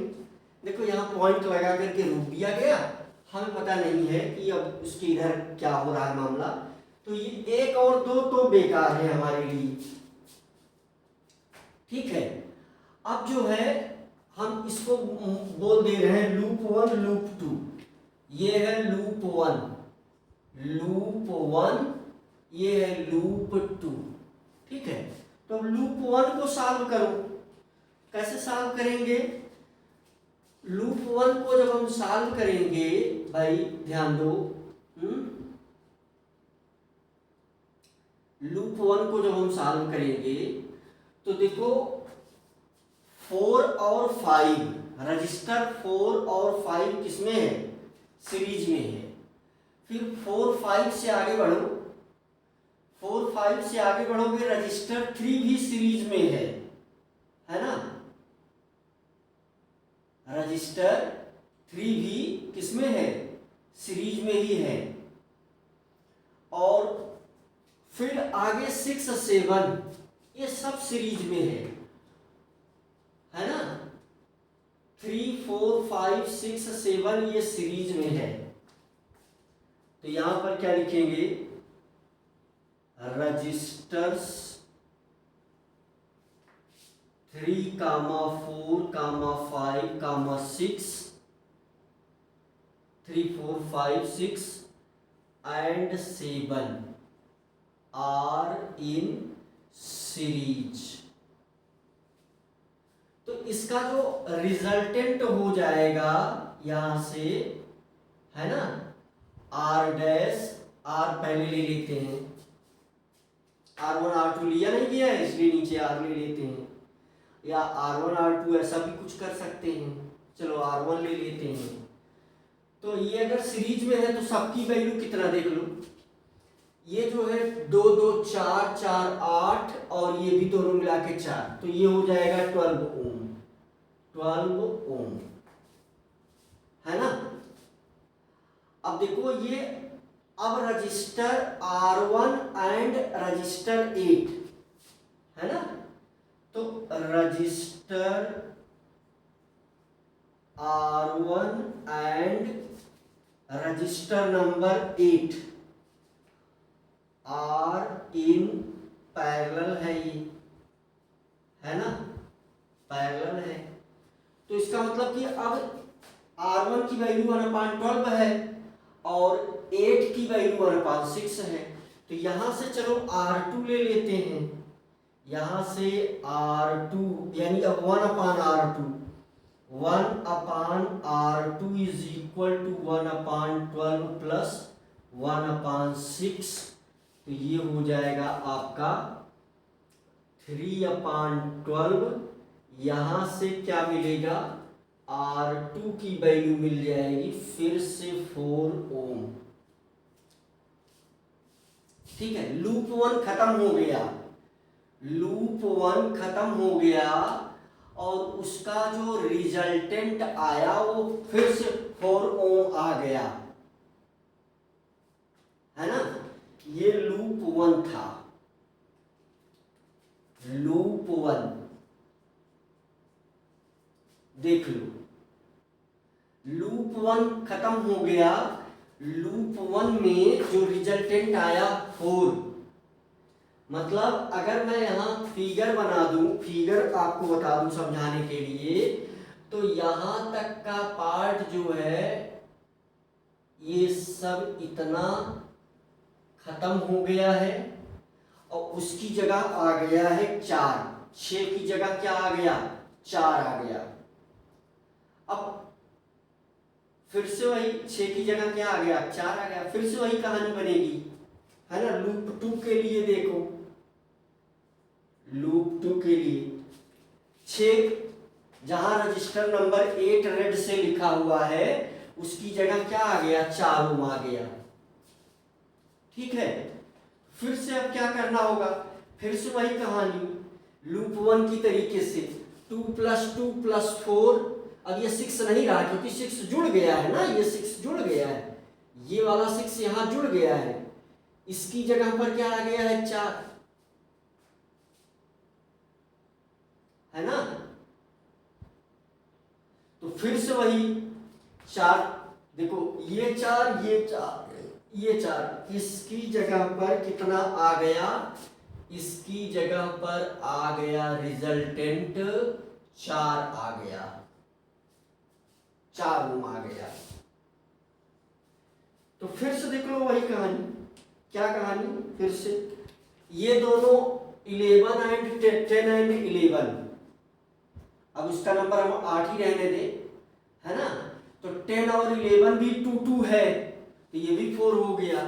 Speaker 1: देखो यहाँ पॉइंट लगा करके रोक दिया गया, हमें पता नहीं है कि अब उसके इधर क्या हो रहा है मामला। तो ये 1 और 2 तो बेकार है हमारे लिए। ठीक है, अब जो है हम इसको बोल दे रहे हैं लूप 1 लूप 2। ये है लूप 1, ये है लूप 2। ठीक है, तो अब लूप 1 को सॉल्व करो। कैसे सॉल्व करेंगे? लूप 1 को जब हम सॉल्व करेंगे, भाई ध्यान दो, लूप 1 को जब हम सॉल्व करेंगे तो देखो 4 और 5, रजिस्टर 4 और 5 किसमें है? सीरीज में है। फिर 4 5 से आगे बढ़ो, 4 5 से आगे बढ़ोगे, रजिस्टर 3 भी सीरीज में है ना, रजिस्टर 3 भी किसमें है? सीरीज में ही है। और फिर आगे 6 7 ये सब सीरीज में है ना, 3 4 5 6 7 ये सीरीज में है। तो यहां पर क्या लिखेंगे? Registers 3 4 5 6 3 4 5 6 and 7 are in series। तो इसका जो रिजल्टेंट हो जाएगा यहां से, है ना, आर डैश, आर पहले ले लेते हैं, R1 R2 लिया नहीं गया है इसलिए नीचे R ले लेते हैं, या R1 R2 ऐसा भी कुछ कर सकते हैं। चलो R1 ले लेते हैं। तो ये अगर सीरीज में है तो सबकी वैल्यू कितना देख लो, ये जो है 2 2 4 4 8 और ये भी दोनों मिला के 4, तो ये हो जाएगा 12 ओम, 12 ओम, है ना। अब देखो ये, अब रजिस्टर R1 एंड रजिस्टर 8 है ना, तो register R1 and register number 8 are in parallel है, ये है ना, पैरेलल है। तो इसका मतलब कि अब R1 की वैल्यू 1/12 है और 8 की वैल्यू 1/6 है। तो यहां से चलो R2 ले लेते हैं, यहां से R2 यानी अब 1/R2, 1/R2 is equal to 1/12 plus 1/6। तो ये हो जाएगा आपका 3/12। यहां से क्या मिलेगा? R2 की वैल्यू मिल जाएगी फिर से 4 ओम। ठीक है, लूप 1 खत्म हो गया, लूप 1 खत्म हो गया और उसका जो रिजल्टेंट आया वो फिर से 4 ओम आ गया, है ना। ये लूप 1 था, लूप 1 देख लो, लूप 1 खत्म हो गया। लूप 1 में जो रिजल्टेंट आया 4, मतलब अगर मैं यहाँ फिगर बना दूं, फिगर आपको बता दूं समझाने के लिए, तो यहाँ तक का पार्ट जो है ये सब इतना खत्म हो गया है और उसकी जगह आ गया है 4। 6 की जगह क्या आ गया? 4 आ गया। अब फिर से वही 6 की जगह क्या आ गया? 4 आ गया। फिर से वही कहानी बनेगी, है ना। लूप 2 के लिए देखो, लूप 2 के लिए 6 जहां रजिस्टर नंबर 8 रेड से लिखा हुआ है उसकी जगह क्या आ गया? 4 ओम आ गया। ठीक है, फिर से अब क्या करना होगा? फिर से वही कहानी लूप 1 की तरीके से 2 + 2 + 4। अब ये 6 नहीं रहा क्योंकि 6 जुड़ गया है ना, ये 6 जुड़ गया है, ये वाला 6 यहां जुड़ गया है। इसकी जगह पर क्या आ गया है? 4, है ना। तो फिर से वही 4, देखो ये 4, ये 4, ये 4, इसकी जगह पर कितना आ गया? इसकी जगह पर आ गया रिजल्टेंट 4 आ गया, 4 ओम आ गया। तो फिर से देख लो वही कहानी। क्या कहानी? फिर से ये दोनों 11 एंड 10 एंड 11, अब उसका नंबर हम 8 ही रहने दें, है ना। तो 10 और 11 भी 2 2 है, तो ये भी 4 हो गया।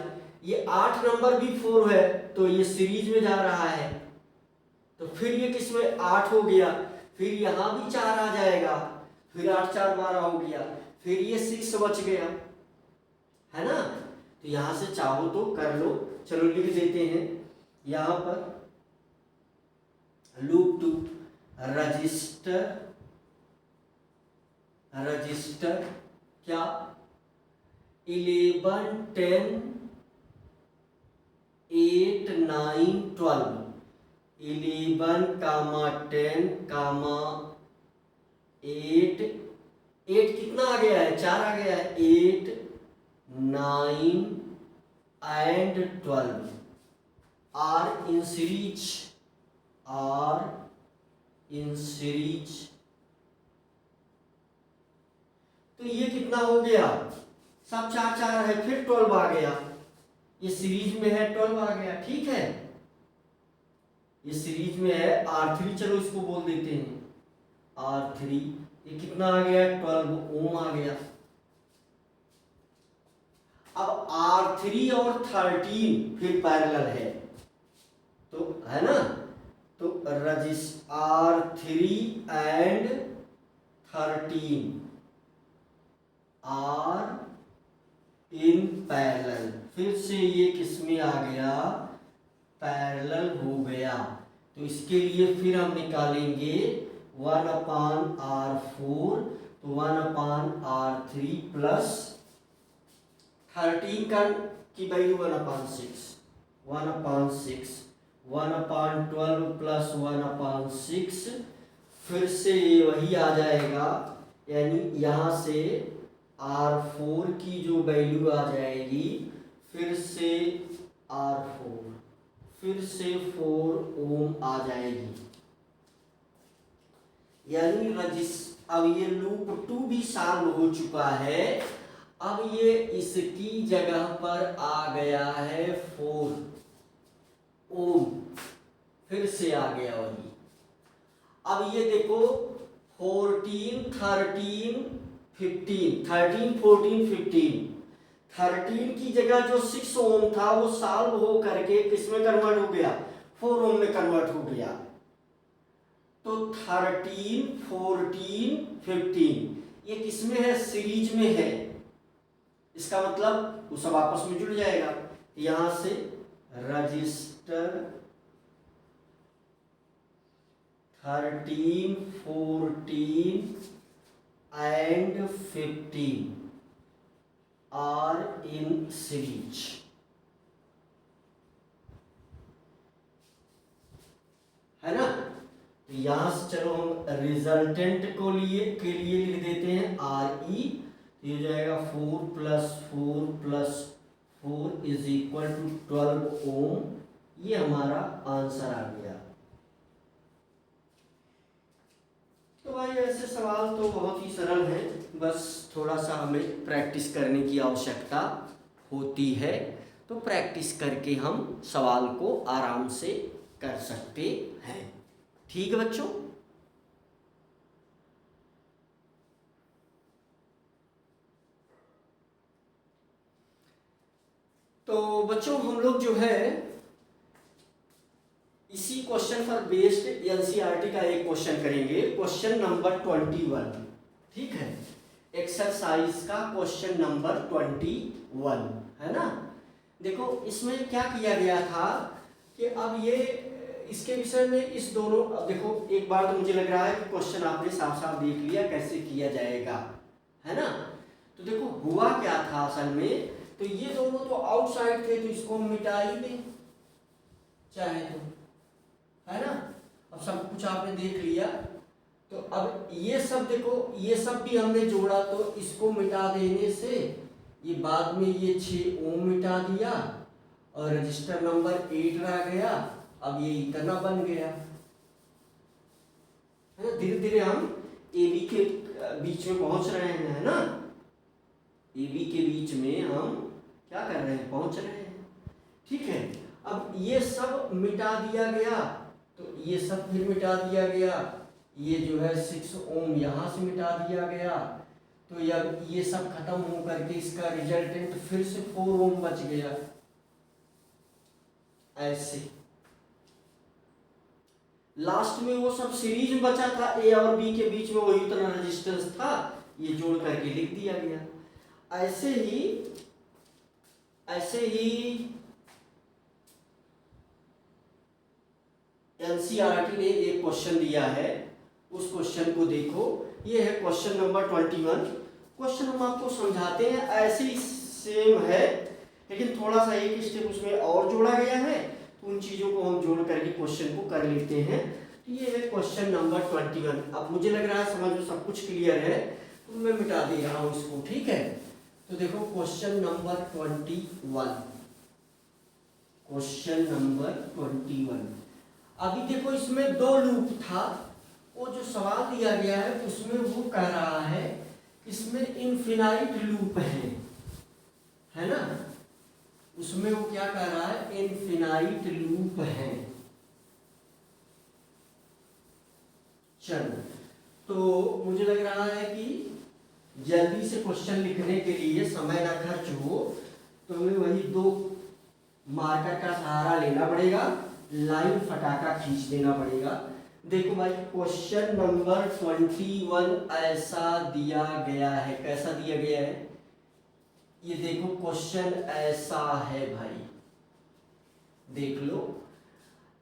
Speaker 1: ये 8 नंबर भी 4 है, तो ये सीरीज में जा रहा है। तो फिर ये किसमें? 8 हो गया। फिर यहाँ भी 4 आ जाएगा, फिर 8 4 12 हो गया, फिर ये 6 बच गया, है ना। तो यहां से चाहो तो कर लो। चलो लिख देते हैं यहां पर लूप 2 रजिस्टर क्या? 11 10 8 9 12, 11 कामा 10 कामा 8, 8 कितना आ गया है? 4 आ गया है। 8 9 and 12 are in series, तो ये कितना हो गया? सब 4 4 है, फिर 12 आ गया। ये सीरीज में है, 12 आ गया। ठीक है, ये सीरीज में है R3, चलो इसको बोल देते हैं R3। ये कितना आ गया? 12 ओम आ गया। अब R3 और 13 फिर पैरेलल है, तो है ना। तो R3 and 13 are in parallel. फिर से ये किसमें आ गया? पैरेलल हो गया। तो इसके लिए फिर हम निकालेंगे 1/R4, तो 1/R3 प्लस 13 की वैल्यू 1/6, 1/6, 1/12 प्लस 1/6, फिर से वही आ जाएगा, यानी यहाँ से R4 की जो वैल्यू आ जाएगी, फिर से R4, फिर से 4 ओम आ जाएगी। यानी अब ये लूप 2 भी सॉल्व हो चुका है। अब ये इसकी जगह पर आ गया है 4 ओम, फिर से आ गया वही। अब ये देखो 14 13 15, 13 14 15, 13 की जगह जो 6 ओम था वो सॉल्व हो करके किसमें कन्वर्ट हो गया? 4 ओम में कन्वर्ट हो गया। तो 13 14 15 ये किसमें है? सीरीज में है। इसका मतलब वो सब आपस में जुड़ जाएगा। यहां से register 13 14 and 15 are in series, है ना। तो यहाँ से चलो हम रिजल्टेंट के लिए लिख देते हैं आर ई। तो ये हो जाएगा 4 + 4 + 4 = 12 ओम। ये हमारा आंसर आ गया। तो भाई ऐसे सवाल तो बहुत ही सरल हैं, बस थोड़ा सा हमें प्रैक्टिस करने की आवश्यकता होती है। तो प्रैक्टिस करके हम सवाल को आराम से कर सकते हैं। ठीक है बच्चों। तो बच्चों हम लोग जो है इसी क्वेश्चन पर बेस्ड एनसीईआरटी का एक क्वेश्चन करेंगे, क्वेश्चन नंबर 21। ठीक है, एक्सरसाइज का क्वेश्चन नंबर 21 है ना। देखो इसमें क्या किया गया था कि अब ये इसके विषय में इस दोनों, अब देखो एक बार तो मुझे लग रहा है कि क्वेश्चन आपने साफ साफ देख लिया कैसे किया जाएगा, है ना। तो देखो हुआ क्या था असल में, तो ये दोनों तो आउटसाइड थे तो इसको हम मिटा ही दें चाहे तो, है ना। अब सब कुछ आपने देख लिया, तो अब ये सब देखो, ये सब भी हमने जोड़ा, तो इसको मिटा देने से ये बाद में ये 6 ओम मिटा दिया और रजिस्टर नंबर 8 रह गया। अब ये इतना बन गया, है ना। धीरे धीरे हम ए बी के बीच में पहुंच रहे हैं, है ना। ए बी के बीच में हम क्या कर रहे हैं, पहुंच रहे हैं। ठीक है, अब ये सब मिटा दिया गया, तो ये सब फिर मिटा दिया गया। ये जो है 6 ओम यहाँ से मिटा दिया गया, तो अब ये सब खत्म हो करके इसका रिजल्टेंट फिर से 4 ओम बच गया। ऐसे लास्ट में वो सब सीरीज में बचा था, ए और बी के बीच में वही उतना रेजिस्टेंस था, ये जोड़ करके लिख दिया गया। ऐसे ही एनसीईआरटी ने एक क्वेश्चन दिया है, उस क्वेश्चन को देखो। ये है क्वेश्चन नंबर 21। क्वेश्चन हम आपको समझाते हैं, ऐसे ही सेम है लेकिन थोड़ा सा एक स्टेप उसमें और जोड़ा गया है, तो उन चीज़ों को हम जोड़ करके क्वेश्चन को कर लेते हैं। तो ये है क्वेश्चन नंबर 21। अब मुझे लग रहा है समझ में सब कुछ क्लियर है, तो मैं मिटा दे रहा हूँ इसको। ठीक है, तो देखो क्वेश्चन नंबर 21, क्वेश्चन नंबर 21। अभी देखो इसमें 2 लूप था, वो जो सवाल दिया गया है उसमें वो कह रहा है इसमें इनफिनाइट लूप है ना। उसमें वो क्या कह रहा है, इनफिनाइट लूप है। चलो, तो मुझे लग रहा है कि जल्दी से क्वेश्चन लिखने के लिए समय ना खर्च हो, तो हमें वही 2 मार्कर का सहारा लेना पड़ेगा, लाइन फटाका खींच देना पड़ेगा। देखो भाई क्वेश्चन नंबर 21 ऐसा दिया गया है। कैसा दिया गया है, ये देखो क्वेश्चन ऐसा है भाई, देख लो।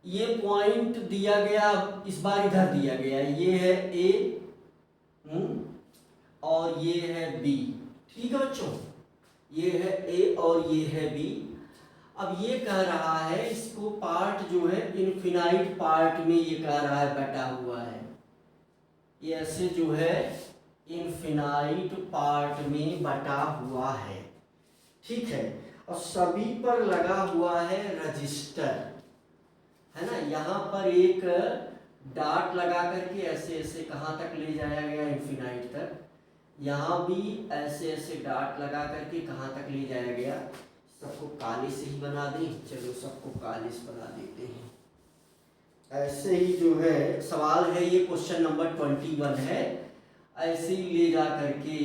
Speaker 1: ये पॉइंट दिया गया, इस बार इधर दिया गया, ये है ए और ये है बी। ठीक है बच्चों, ये है ए और ये है बी। अब ये कह रहा है इसको पार्ट जो है इनफिनाइट पार्ट में ये कह रहा है बटा हुआ है। ये ऐसे जो है इनफिनाइट पार्ट में बटा हुआ है। ठीक है, और सभी पर लगा हुआ है रजिस्टर, है ना। यहाँ पर एक डॉट लगा करके ऐसे ऐसे कहाँ तक ले जाया गया, इनफिनाइट तक। यहाँ भी ऐसे ऐसे डॉट लगा करके कहाँ तक ले जाया गया। सबको काले से ही बना दें, चलो सबको काले से बना देते हैं। ऐसे ही जो है सवाल है, ये क्वेश्चन नंबर 21 है। ऐसे ही ले जा करके,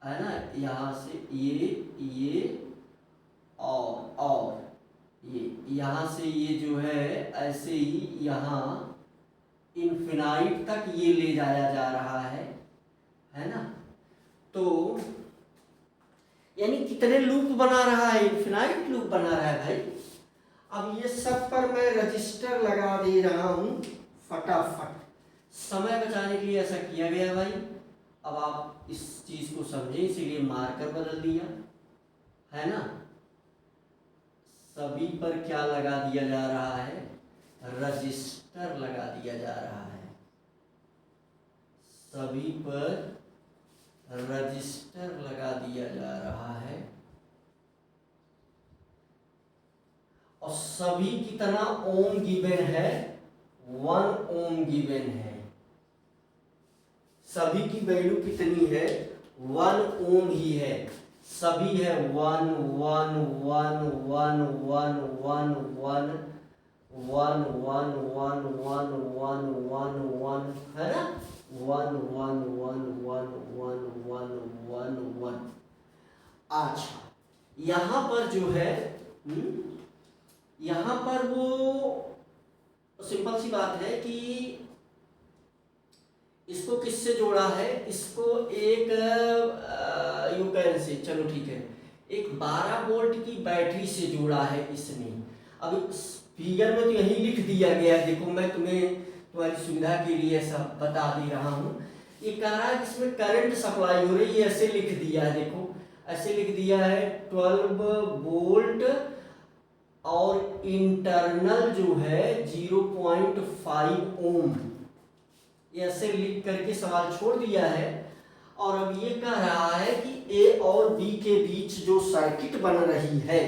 Speaker 1: है ना, यहाँ से ये और ये यहाँ से ये जो है ऐसे ही यहाँ इनफिनाइट तक ये ले जाया जा रहा है ना। तो यानी कितने लूप बना रहा है, इनफिनाइट लूप बना रहा है भाई। अब ये सब पर मैं रजिस्टर लगा दे रहा हूँ फटाफट, समय बचाने के लिए ऐसा किया गया भाई। अब आप इस चीज को समझें, इसीलिए मार्कर बदल दिया, है ना। सभी पर क्या लगा दिया जा रहा है, रजिस्टर। रजिस्टर लगा दिया जा रहा है, सभी पर रजिस्टर लगा दिया जा रहा है और सभी कितना ओम गिवन है, 1 ओम गिवन है, सभी की वैल्यू कितनी है, 1 ओम ही है, सभी है 1 1 1 1 1 1 1 1 1 1 1 1 1 1 है ना, 1 1 1 1 1 1 1 1। अच्छा यहाँ पर जो है यहाँ पर वो सिंपल सी बात है कि इसको किससे जोड़ा है, इसको एक यू कैन से, चलो ठीक है, एक 12 वोल्ट की बैटरी से जोड़ा है इसने। अब फिगर में तो यही लिख दिया गया है, देखो मैं तुम्हें तुम्हारी सुविधा के लिए ऐसा बता दे रहा हूँ। ये कह रहा है इसमें करंट सप्लाई हो रही है, ऐसे लिख दिया है, देखो ऐसे लिख दिया है 12 वोल्ट और इंटरनल जो है 0.5 ओम, ऐसे लिख करके सवाल छोड़ दिया है। और अब ये कह रहा है कि ए और बी के बीच जो सर्किट बन रही है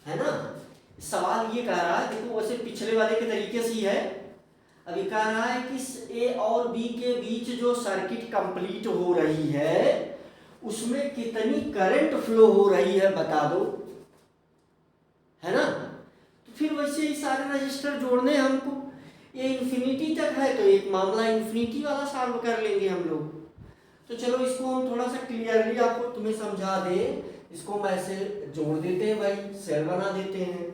Speaker 1: ना, सवाल ये कह रहा है, देखो वैसे पिछले वाले के तरीके से ही है। अब ये कह रहा है कि ए और बी के बीच जो सर्किट कंप्लीट हो रही है उसमें कितनी करंट फ्लो हो रही है बता दो, है ना। तो फिर वैसे ही सारे रजिस्टर जोड़ने हमको, ये इन्फिनिटी तक है तो एक मामला इन्फिनिटी वाला सॉल्व कर लेंगे हम लोग। तो चलो इसको हम थोड़ा सा क्लियरली आपको तुम्हें समझा दें, इसको हम ऐसे जोड़ देते हैं भाई, सेल बना देते हैं।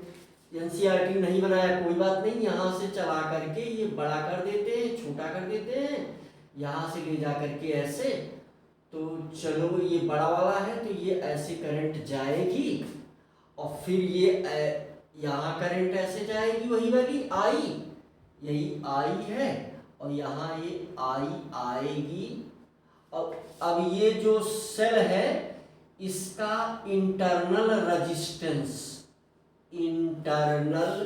Speaker 1: एनसीईआरटी नहीं बनाया कोई बात नहीं, यहाँ से चला करके ये बड़ा कर देते हैं, छोटा कर देते हैं, यहाँ से ले जा करके ऐसे। तो चलो ये बड़ा वाला है तो ये ऐसे करंट जाएगी और फिर ये यहाँ करंट ऐसे जाएगी, वही वाली आई, यही आई है और यहाँ ये आई आएगी। और अब ये जो सेल है इसका इंटरनल रेजिस्टेंस, इंटरनल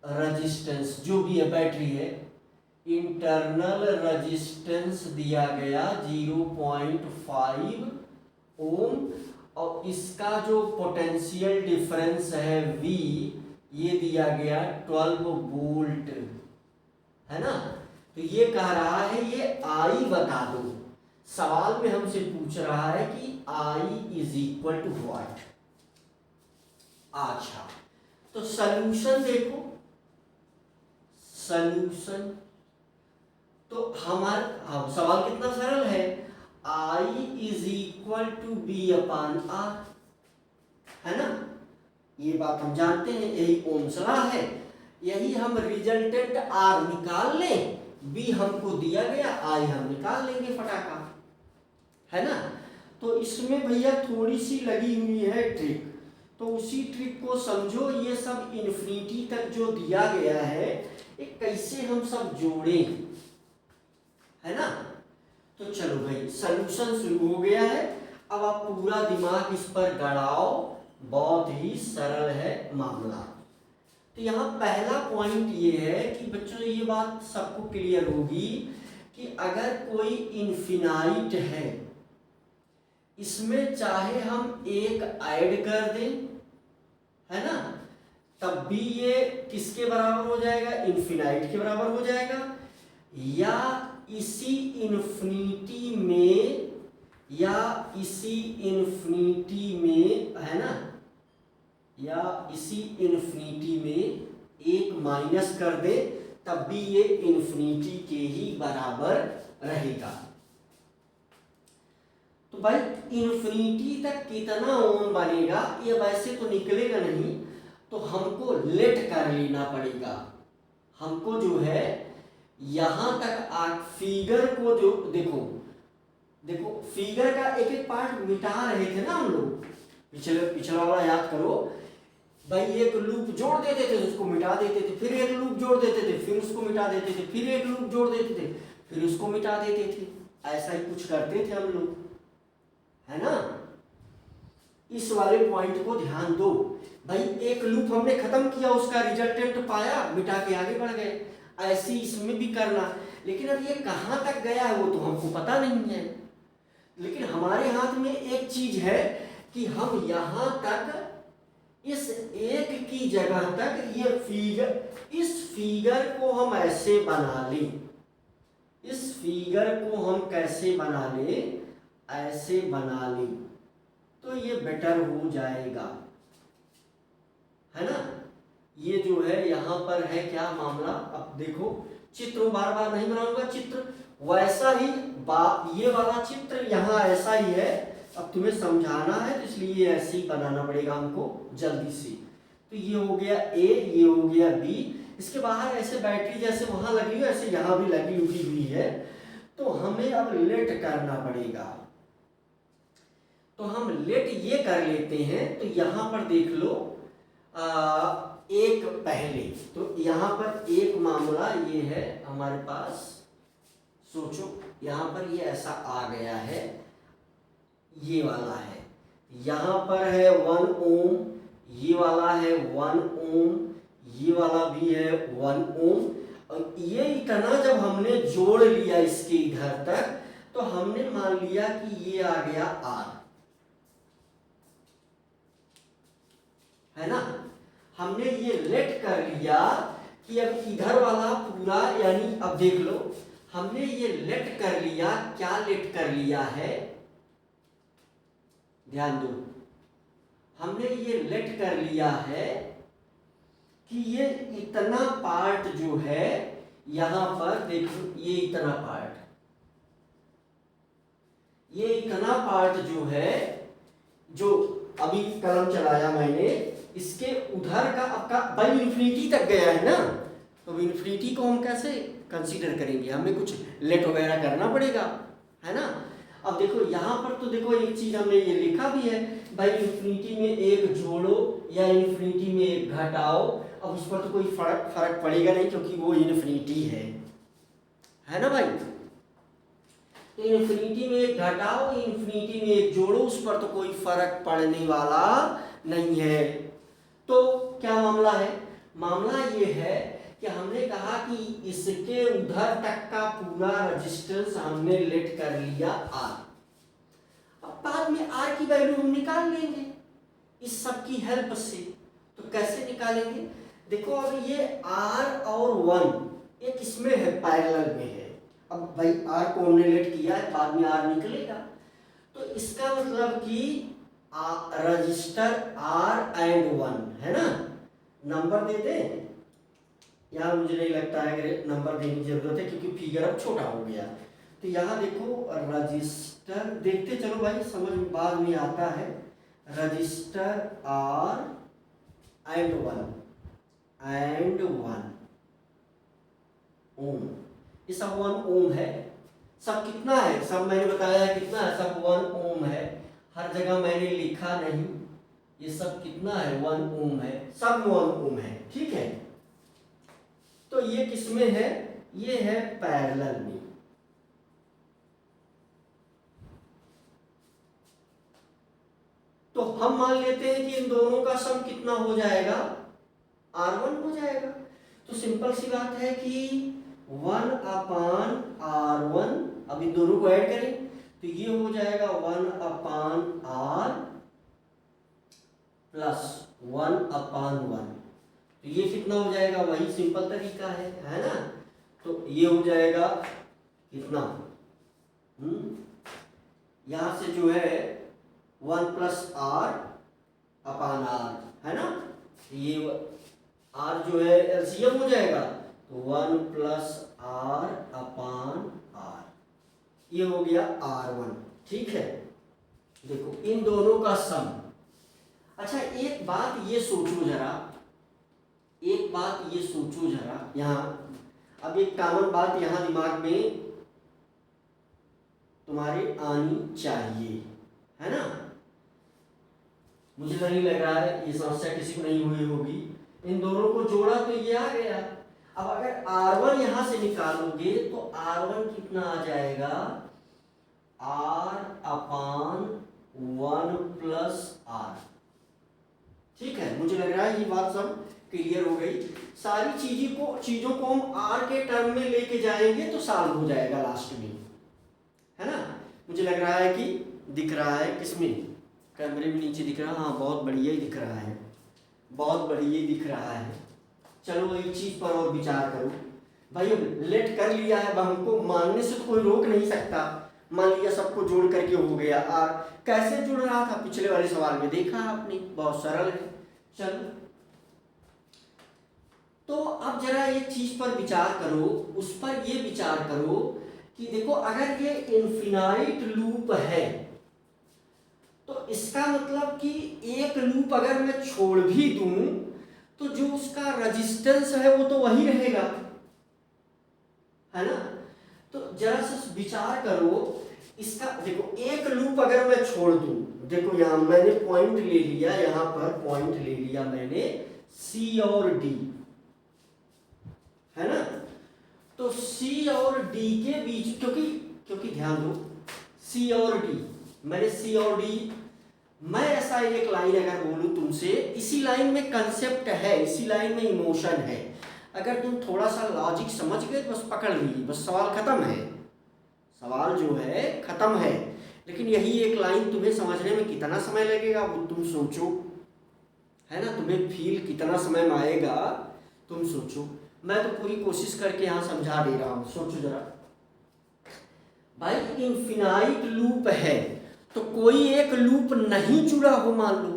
Speaker 1: रेजिस्टेंस जो भी है, बैटरी है, इंटरनल रेजिस्टेंस दिया गया 0.5 ओम और इसका जो पोटेंशियल डिफरेंस है V ये दिया गया 12 वोल्ट, है ना। तो ये कह रहा है ये I बता दो, सवाल में हमसे पूछ रहा है कि I is equal to what. अच्छा तो सॉल्यूशन देखो, सॉल्यूशन तो हमारा सवाल कितना सरल है, I is equal to B upon R, है ना। ये बात हम जानते हैं, यही ओम्स लॉ है, यही हम रिजल्टेंट R निकाल लें, B हमको दिया गया, I हम निकाल लेंगे फटाका, है ना। तो इसमें भैया थोड़ी सी लगी हुई है ट्रिक, तो उसी ट्रिक को समझो। ये सब इन्फिनिटी तक जो दिया गया है ये कैसे हम सब जोड़ें, है ना। तो चलो भाई सॉल्यूशन शुरू हो गया है, अब आप पूरा दिमाग इस पर गड़ाओ, बहुत ही सरल है मामला। तो यहाँ पहला पॉइंट ये है कि बच्चों ये बात सबको क्लियर होगी कि अगर कोई इनफिनाइट है, इसमें चाहे हम एक ऐड कर दें, है ना, तब भी ये किसके बराबर हो जाएगा, इनफिनाइट के बराबर हो जाएगा, या इसी इन्फिनिटी में, या इसी इन्फिनिटी में, है ना, या इसी इन्फिनिटी में एक माइनस कर दे तब भी ये इन्फिनिटी के ही बराबर रहेगा। तो भाई इन्फिनिटी तक कितना ओम बनेगा ये वैसे तो निकलेगा नहीं, तो हमको लेट कर लेना पड़ेगा। हमको जो है यहां तक फिगर को जो देखो फिगर का एक एक पार्ट मिटा रहे थे ना हम लोग, पिछला वाला याद करो भाई, एक लूप जोड़ देते थे उसको मिटा देते थे, फिर एक लूप जोड़ देते थे फिर उसको मिटा देते थे, फिर एक लूप जोड़ देते थे फिर उसको मिटा देते थे, ऐसा ही कुछ करते थे हम लोग, है ना। इस वाले पॉइंट को ध्यान दो भाई। एक लूप हमने खत्म किया, उसका रिजल्टेंट पाया, मिटा के आगे बढ़ गए। ऐसी इसमें भी करना, लेकिन अब ये कहाँ तक गया है वो तो हमको पता नहीं है। लेकिन हमारे हाथ में एक चीज है कि हम यहाँ तक इस एक की जगह तक ये फिगर, इस फिगर को हम ऐसे बना लें। इस फिगर को हम कैसे बना लें, ऐसे बना लें तो ये बेटर हो जाएगा, है ना। ये जो है यहाँ पर है क्या मामला, अब देखो चित्र बार बार नहीं बनाऊंगा, चित्र वैसा ही ये वाला चित्र यहाँ ऐसा ही है। अब तुम्हें समझाना है तो इसलिए ऐसे ही बनाना पड़ेगा हमको जल्दी से। तो ये हो गया ए, ये हो गया बी। इसके बाहर ऐसे बैटरी जैसे वहां लगी हुई ऐसे यहाँ भी लगी हुई है। तो हमें अब लेट करना पड़ेगा। तो हम लेट ये कर लेते हैं। तो यहाँ पर देख लो एक पहले, तो यहाँ पर एक मामला ये है हमारे पास। सोचो यहाँ पर ये ऐसा आ गया है, ये वाला है, यहाँ पर है 1 ओम, ये वाला है 1 ओम, ये वाला भी है 1 ओम। और ये इतना जब हमने जोड़ लिया इसके इधर तक, तो हमने मान लिया कि ये आ गया R, है ना। हमने ये लेट कर लिया कि अब इधर वाला पूरा, यानी अब देख लो हमने ये लेट कर लिया। क्या लेट कर लिया है, ध्यान दो, हमने ये लेट कर लिया है कि ये इतना पार्ट जो है यहां पर देखो, ये इतना पार्ट, ये इतना पार्ट जो है, जो अभी कलम चलाया मैंने, इसके उधर का आपका बाई इन्फिनिटी तक गया है ना। तो इन्फिनिटी को हम कैसे कंसीडर करेंगे, हमें कुछ लेट वगैरह करना पड़ेगा, है ना। अब देखो यहाँ पर तो देखो एक चीज हमने ये लिखा भी है भाई, इन्फिनिटी में एक जोड़ो या इन्फिनिटी में एक घटाओ। अब उस पर तो कोई फर्क पड़ेगा नहीं क्योंकि वो इन्फिनिटी है ना भाई। तो इन्फिनिटी में एक घटाओ, इन्फिनिटी में एक जोड़ो, उस पर तो कोई फर्क पड़ने वाला नहीं है। तो क्या मामला है, मामला ये है कि हमने कहा कि इसके उधर तक का पूरा रेजिस्टेंस हमने लेट कर लिया R। अब बाद में R की वैल्यू हम निकाल लेंगे इस सब की हेल्प से। तो कैसे निकालेंगे, देखो अब ये R और 1 एक इसमें है, पैरेलल में है। अब भाई R को हमने लेट किया है, बाद में R निकलेगा। तो इसका मतलब कि रजिस्टर R एंड 1 है ना। नंबर दे दें, यहाँ मुझे नहीं लगता है कि नंबर देने की जरूरत है क्योंकि फिगर अब छोटा हो गया। तो यहाँ देखो रजिस्टर, देखते चलो भाई, समझ बाद में आता है। रजिस्टर R एंड 1 ओम, ये सब 1 ओम है। सब कितना है, सब मैंने बताया है कितना है, सब 1 ओम है। हर जगह मैंने लिखा नहीं, ये सब कितना है 1 ओम है, सब 1 ओम है, ठीक है। तो ये किसमें है, ये है पैरेलल में। तो हम मान लेते हैं कि इन दोनों का सम कितना हो जाएगा, R1 हो जाएगा। तो सिंपल सी बात है कि 1/R1, अब इन दोनों को ऐड करें तो ये हो जाएगा 1/R प्लस 1/1। तो ये कितना हो जाएगा, वही सिंपल तरीका है ना। तो ये हो जाएगा कितना, यहां से जो है 1 + R/R है ना। ये R जो है एलसीएम हो जाएगा, तो 1 + R/R, ये हो गया R1, ठीक है। देखो इन दोनों का सम। अच्छा एक बात ये सोचो जरा, एक बात ये सोचो जरा, यहाँ अब एक कॉमन बात यहाँ दिमाग में तुम्हारे आनी चाहिए, है ना। मुझे नहीं लग रहा है ये समस्या किसी को नहीं हुई होगी। इन दोनों को जोड़ा तो ये आ गया। अब अगर R1 यहां से निकालोगे तो R1 कितना आ जाएगा, R/1 + R। गई, सारी चीज़ों को हम आर के टर्म में लेके जाएंगे तो सॉल्व हो जाएगा लास्ट में, है ना। मुझे लग रहा है कि दिख रहा है, किसमें, कैमरे में नीचे दिख रहा है, हाँ बहुत बढ़िया ही दिख रहा है, बहुत बढ़िया ही दिख रहा है। चलो एक चीज़ पर और विचार करो भाई, अब लेट कर लिया है, अब हमको मानने से तो कोई रोक नहीं सकता। मान लिया सबको जोड़ करके हो गया, और कैसे जुड़ रहा था पिछले वाले सवाल में देखा आपने, बहुत सरल है। चलो तो अब जरा एक चीज पर विचार करो, उस पर ये विचार करो कि देखो अगर ये इनफिनाइट लूप है तो इसका मतलब कि एक लूप अगर मैं छोड़ भी दूं तो जो उसका रेजिस्टेंस है वो तो वही रहेगा, है ना। तो जरा सा विचार करो इसका, देखो एक लूप अगर मैं छोड़ दूं, देखो यहां मैंने पॉइंट ले लिया, यहां पर पॉइंट ले लिया मैंने C और D, है ना। तो C और D के बीच, क्योंकि ध्यान दो C और D, मैंने C और D, मैं ऐसा एक लाइन अगर बोलूं तुमसे, इसी लाइन में कंसेप्ट है, इसी लाइन में इमोशन है, अगर तुम थोड़ा सा लॉजिक समझ गए बस पकड़ ली, बस सवाल खत्म है, सवाल जो है खत्म है। लेकिन यही एक लाइन तुम्हें समझने में कितना समय लगेगा वो तुम सोचो, है ना, तुम्हें फील कितना समय में आएगा तुम सोचो। मैं तो पूरी कोशिश करके यहाँ समझा दे रहा हूँ, सोचो जरा। भाई इनफिनाइट लूप है तो कोई एक लूप नहीं जुड़ा हो, मान लो,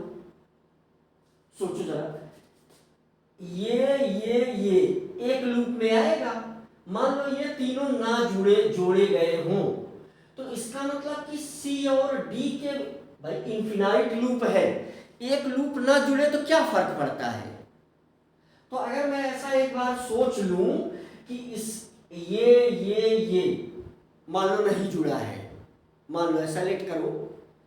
Speaker 1: सोचो जरा, ये एक लूप में आएगा, मान लो ये तीनों ना जोड़े गए हों, तो इसका मतलब कि C और D के, भाई इनफिनाइट लूप है, एक लूप ना जुड़े तो क्या फर्क पड़ता है। तो अगर मैं ऐसा एक बार सोच लूं कि इस ये मान लो नहीं जुड़ा है, मान लो ऐसा लेट करो,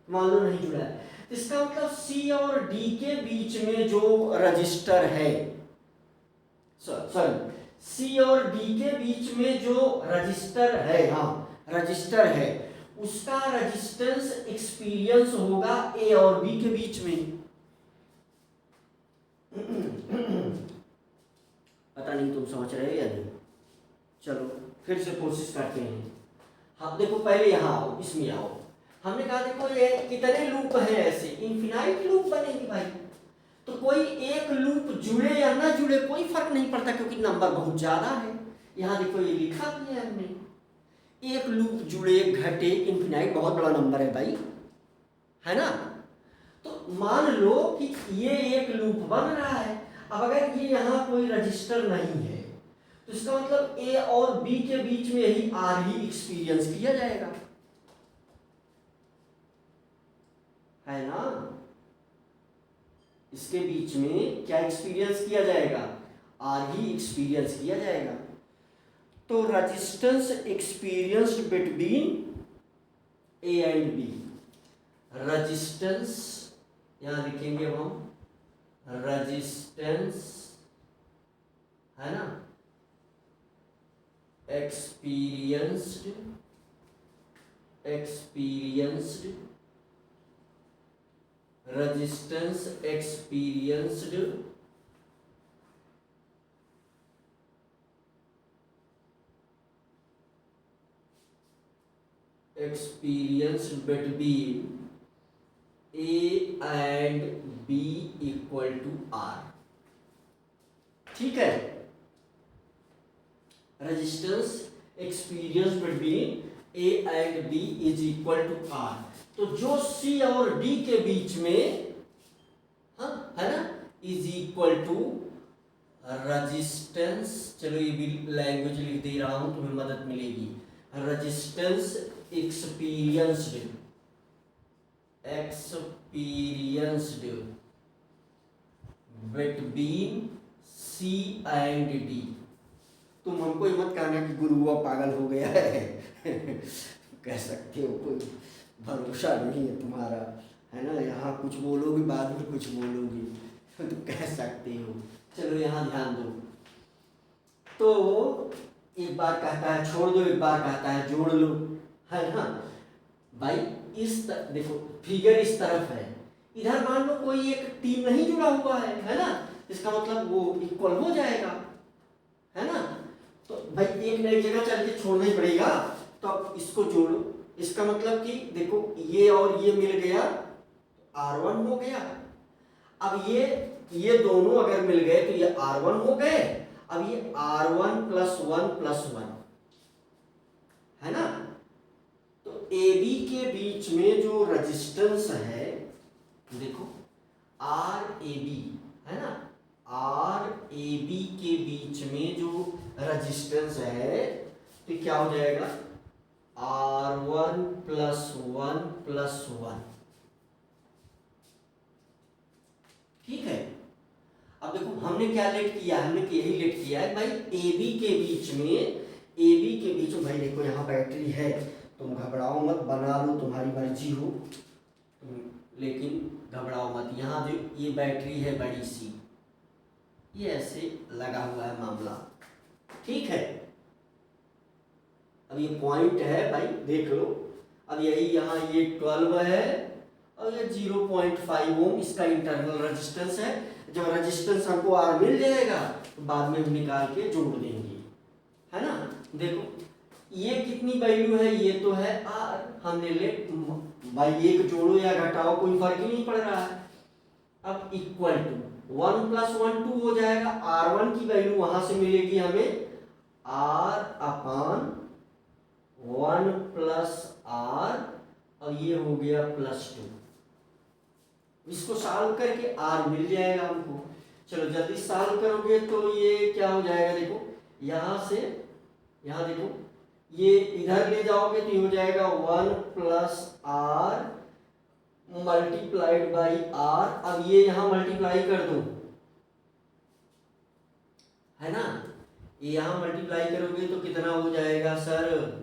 Speaker 1: मान लो नहीं जुड़ा है, इसका मतलब C और D के बीच में जो रजिस्टर है, सॉरी C और D के बीच में जो रजिस्टर है, हाँ रजिस्टर है, उसका रजिस्टेंस एक्सपीरियंस होगा A और B के बीच में। पता नहीं तुम समझ रहे हो या नहीं, चलो फिर से कोशिश करते हैं। हाँ देखो पहले यहाँ आओ, इसमें आओ, हमने कहा देखो ये कितने लूप हैं, ऐसे इनफिनाइट लूप बनेगी भाई, तो कोई एक लूप जुड़े या ना जुड़े कोई फर्क नहीं पड़ता, क्योंकि नंबर बहुत ज्यादा है। यहाँ देखो ये लिखा भी है हमने, एक लूप जुड़े घटे, इनफिनाइट बहुत बड़ा नंबर है भाई, है ना। तो मान लो कि ये एक लूप बन रहा है, अब अगर ये यहाँ कोई रजिस्टर नहीं है तो इसका मतलब A और B के बीच में यही R ही एक्सपीरियंस किया जाएगा, है ना। इसके बीच में क्या एक्सपीरियंस किया जाएगा, R ही एक्सपीरियंस किया जाएगा। तो resistance experienced between A and B, resistance यहां लिखेंगे हम, रेजिस्टेंस, है ना, experienced resistance experienced between A and B equal to R, ठीक है। Resistance experience between A and B is equal to R, तो जो C और D के बीच में, हाँ है ना, इज इक्वल टू रेजिस्टेंस, चलो ये भी लैंग्वेज लिख दे रहा हूं तुम्हें मदद मिलेगी, resistance experienced between C and D। तुम हमको ही मत कहना कि गुरु वो पागल हो गया है कह सकते हो, कोई भरोसा नहीं है तुम्हारा, है ना, यहाँ कुछ बोलोगे बाद में कुछ बोलोगे तो कह सकते हो। चलो यहाँ ध्यान दो, तो एक बार कहता है छोड़ दो, एक बार कहता है जोड़ लो, है ना भाई। देखो फिगर इस तरफ है, इधर मान लो कोई एक टीम नहीं जुड़ा हुआ है ना, इसका मतलब वो इक्वल हो जाएगा, है ना। तो भाई एक नई जगह चल के छोड़ना ही पड़ेगा, तो अब इसको जोड़ो। इसका मतलब कि देखो ये और ये मिल गया R1 हो गया। अब ये दोनों अगर मिल गए तो ये R1 हो गए। अब ये R1 +1 +1 है ना। तो AB के बीच में जो रेजिस्टेंस है, देखो RAB है ना, RAB के बीच में जो रेजिस्टेंस है तो क्या हो जाएगा R1 +1 +1। ठीक है। अब देखो हमने क्या लेट किया, हमने यही लेट किया है भाई AB के बीच में भाई देखो यहाँ बैटरी है, तुम घबराओ मत, बना लो तुम्हारी मर्जी हो लेकिन घबराओ मत। यहाँ जो ये बैटरी है बड़ी सी, ये ऐसे लगा हुआ है मामला, ठीक है। अब ये पॉइंट है भाई देख लो। अब यही यहाँ ये 12 है और ये 0.5 ओम इसका इंटरनल रेजिस्टेंस है। जब रेजिस्टेंस हमको R मिल जाएगा तो बाद में हम निकाल के जोड़ देंगे, है ना। देखो ये कितनी वैल्यू है, ये तो है R, हमने ले भाई एक जोड़ो या घटाओ कोई फर्क ही नहीं पड़ रहा है। अब इक्वल टू 1 + 1 2 हो जाएगा। R1 की वैल्यू वहां से मिलेगी हमें R/1 +R और ये हो गया +2। इसको सॉल्व करके R मिल जाएगा हमको। चलो जल्दी सॉल्व करोगे तो ये क्या हो जाएगा, देखो यहां से यहां देखो ये इधर ले जाओगे तो ये हो जाएगा 1 +R × R। अब ये यहां मल्टीप्लाई कर दो, है ना। ये यहां मल्टीप्लाई करोगे तो कितना हो जाएगा सर,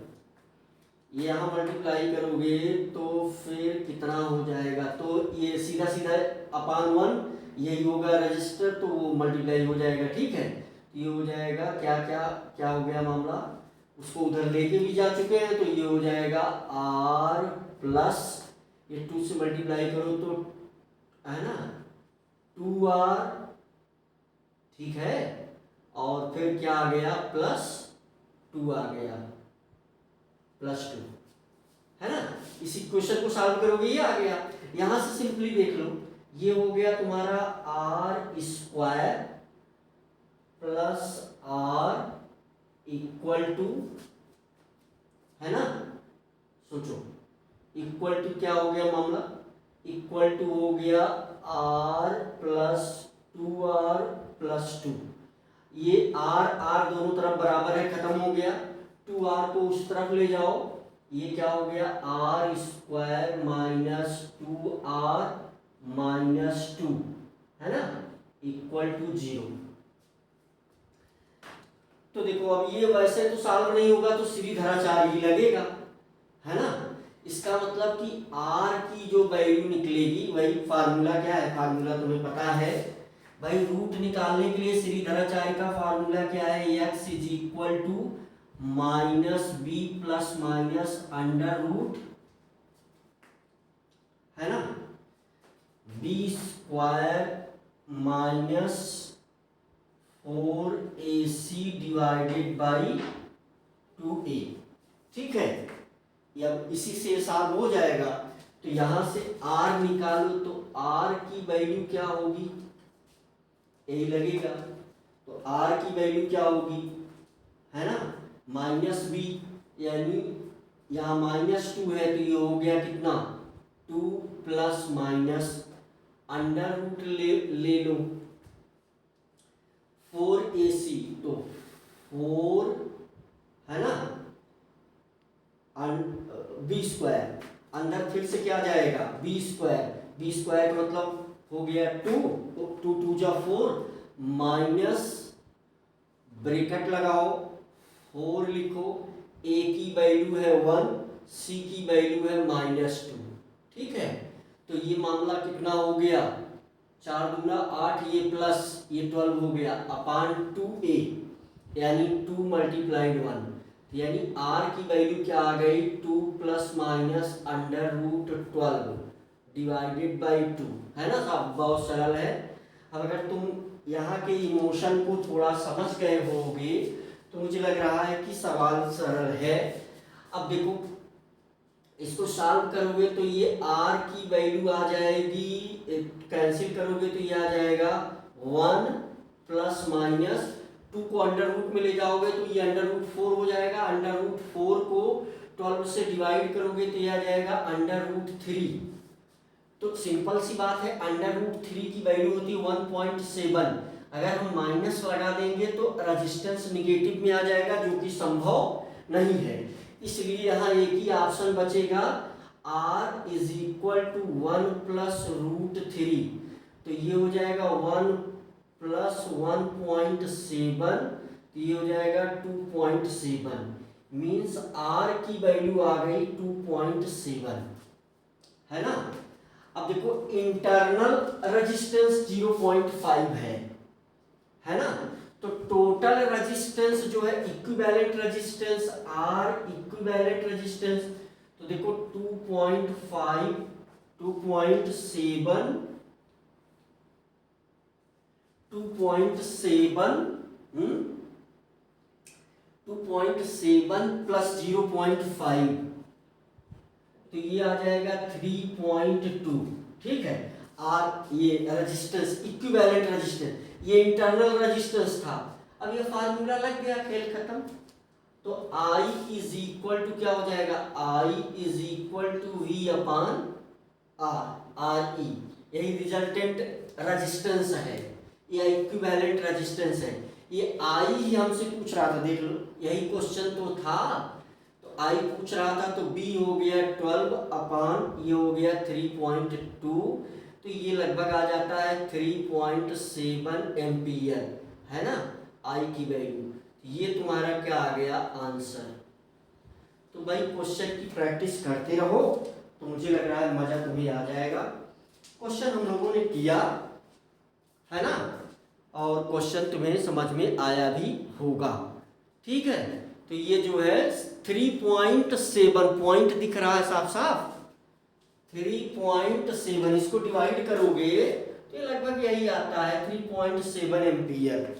Speaker 1: ये यहां मल्टीप्लाई करोगे तो फिर कितना हो जाएगा, तो ये सीधा सीधा /1 यही होगा रजिस्टर, तो वो मल्टीप्लाई हो जाएगा, ठीक है। तो ये हो जाएगा क्या क्या क्या हो गया मामला, उसको उधर लेके भी जा चुके हैं, तो ये हो जाएगा R प्लस ये 2 से मल्टीप्लाई करो तो है ना 2R, ठीक है। और फिर क्या आ गया +2 आ गया +2, है ना। इसी क्वेश्चन को सॉल्व करोगे ये आ गया। यहां से सिंपली देख लो, ये हो गया तुम्हारा R² + R = है ना। सोचो इक्वल टू क्या हो गया मामला, इक्वल टू हो गया R + 2R + 2। ये R दोनों तरफ बराबर है, खत्म हो गया। 2R को उस तरफ ले जाओ, ये क्या हो गया R² - 2R - 2, है ना, = 0। तो देखो अब ये वैसे तो सॉल्व नहीं होगा तो सीधी धारा 4 ही लगेगा, है ना। इसका मतलब कि R की जो वैल्यू निकलेगी वही फार्मूला क्या है, फार्मूला तुम्हें पता है भाई। रूट निकालने के लिए सीधी धारा 4 का फार्मूला क्या है, x = -b ± है ना, b² - 4ac / 2a, ठीक है। अब इसी से सॉल्व हो जाएगा। तो यहां से R निकालो तो R की वैल्यू क्या होगी, यही लगेगा। तो R की वैल्यू क्या होगी, है ना, -b, यानी यहाँ -2 है तो ये हो गया कितना 2 ± √ ले लो 4ac, तो 4 है ना b², अंदर फिर से क्या जाएगा b² का मतलब हो गया 2, तो 2 2 जा 4 माइनस ब्रैकेट लगाओ 4 लिखो, a की वैल्यू है 1, c की वैल्यू है -2, ठीक है। तो ये मामला कितना हो गया 4 दूना 8, ये प्लस ये 12 हो गया /2a, यानी 2 × 1, यानी R की वैल्यू क्या आ गई 2 ± √12 / 2, है ना साहब, बहुत सरल है। अब अगर तुम यहाँ के इमोशन को थोड़ा समझ गए होगे, तो मुझे लग रहा है कि सवाल सरल है। अब देखो इसको सॉल्व करोगे तो ये r की वैल्यू आ जाएगी, कैंसिल करोगे तो ये आ जाएगा 1 प्लस माइनस 2 को अंडर रूट में ले जाओगे तो ये अंडर रूट 4 हो जाएगा। अंडर रूट 4 को 12 से डिवाइड करोगे तो ये आ जाएगा अंडर रूट 3। तो सिंपल सी बात है, अंडर रूट 3 की वैल्यू होती है 1.7। अगर हम माइनस लगा देंगे तो रेजिस्टेंस निगेटिव में आ जाएगा, जो कि संभव नहीं है। इसलिए यहाँ एक ही ऑप्शन बचेगा, r is equal to 1 plus root 3। तो ये हो जाएगा 1 प्लस 1.7, तो ये हो जाएगा 2.7। मीन्स r की वैल्यू आ गई 2.7, है ना। अब देखो इंटरनल रेजिस्टेंस 0.5 है ना। तो टोटल रेजिस्टेंस जो है equivalent resistance R equivalent resistance, तो देखो 2.5 2.7 प्लस 0.5, तो ये आ जाएगा 3.2। ठीक है, आर ये रेजिस्टेंस इक्विवेलेंट रेजिस्टेंस, ये इंटरनल रेजिस्टेंस था। अब ये फार्मूला लग गया, खेल खत्म। तो I इज इक्वल टू क्या हो जाएगा, I is equal to V upon R RE, यही रिजल्टेंट रेजिस्टेंस है, ये इक्विवेलेंट रेजिस्टेंस है। ये I ही हमसे पूछ रहा था, देख लो यही क्वेश्चन तो था। तो I पूछ रहा था, तो B हो गया 12 अपान ये हो गया 3.2, तो ये लगभग आ जाता है 3.7 एम्पियर, है ना I की वैल्यू। ये तुम्हारा क्या आ गया आंसर। तो भाई क्वेश्चन की प्रैक्टिस करते रहो, तो मुझे लग रहा है मजा तुम्हें आ जाएगा। क्वेश्चन हम लोगों ने किया है ना, और क्वेश्चन तुम्हें समझ में आया भी होगा। ठीक है, तो ये जो है 3.7 पॉइंट दिख रहा है साफ साफ, 3.7 इसको डिवाइड करोगे तो ये लगभग यही आता है 3.7 एम्पियर।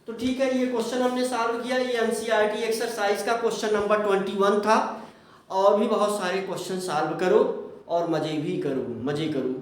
Speaker 1: तो ठीक है, ये क्वेश्चन हमने सॉल्व किया। ये एनसीईआरटी एक्सरसाइज का क्वेश्चन नंबर 21 था। और भी बहुत सारे क्वेश्चन सॉल्व करो और मजे करो।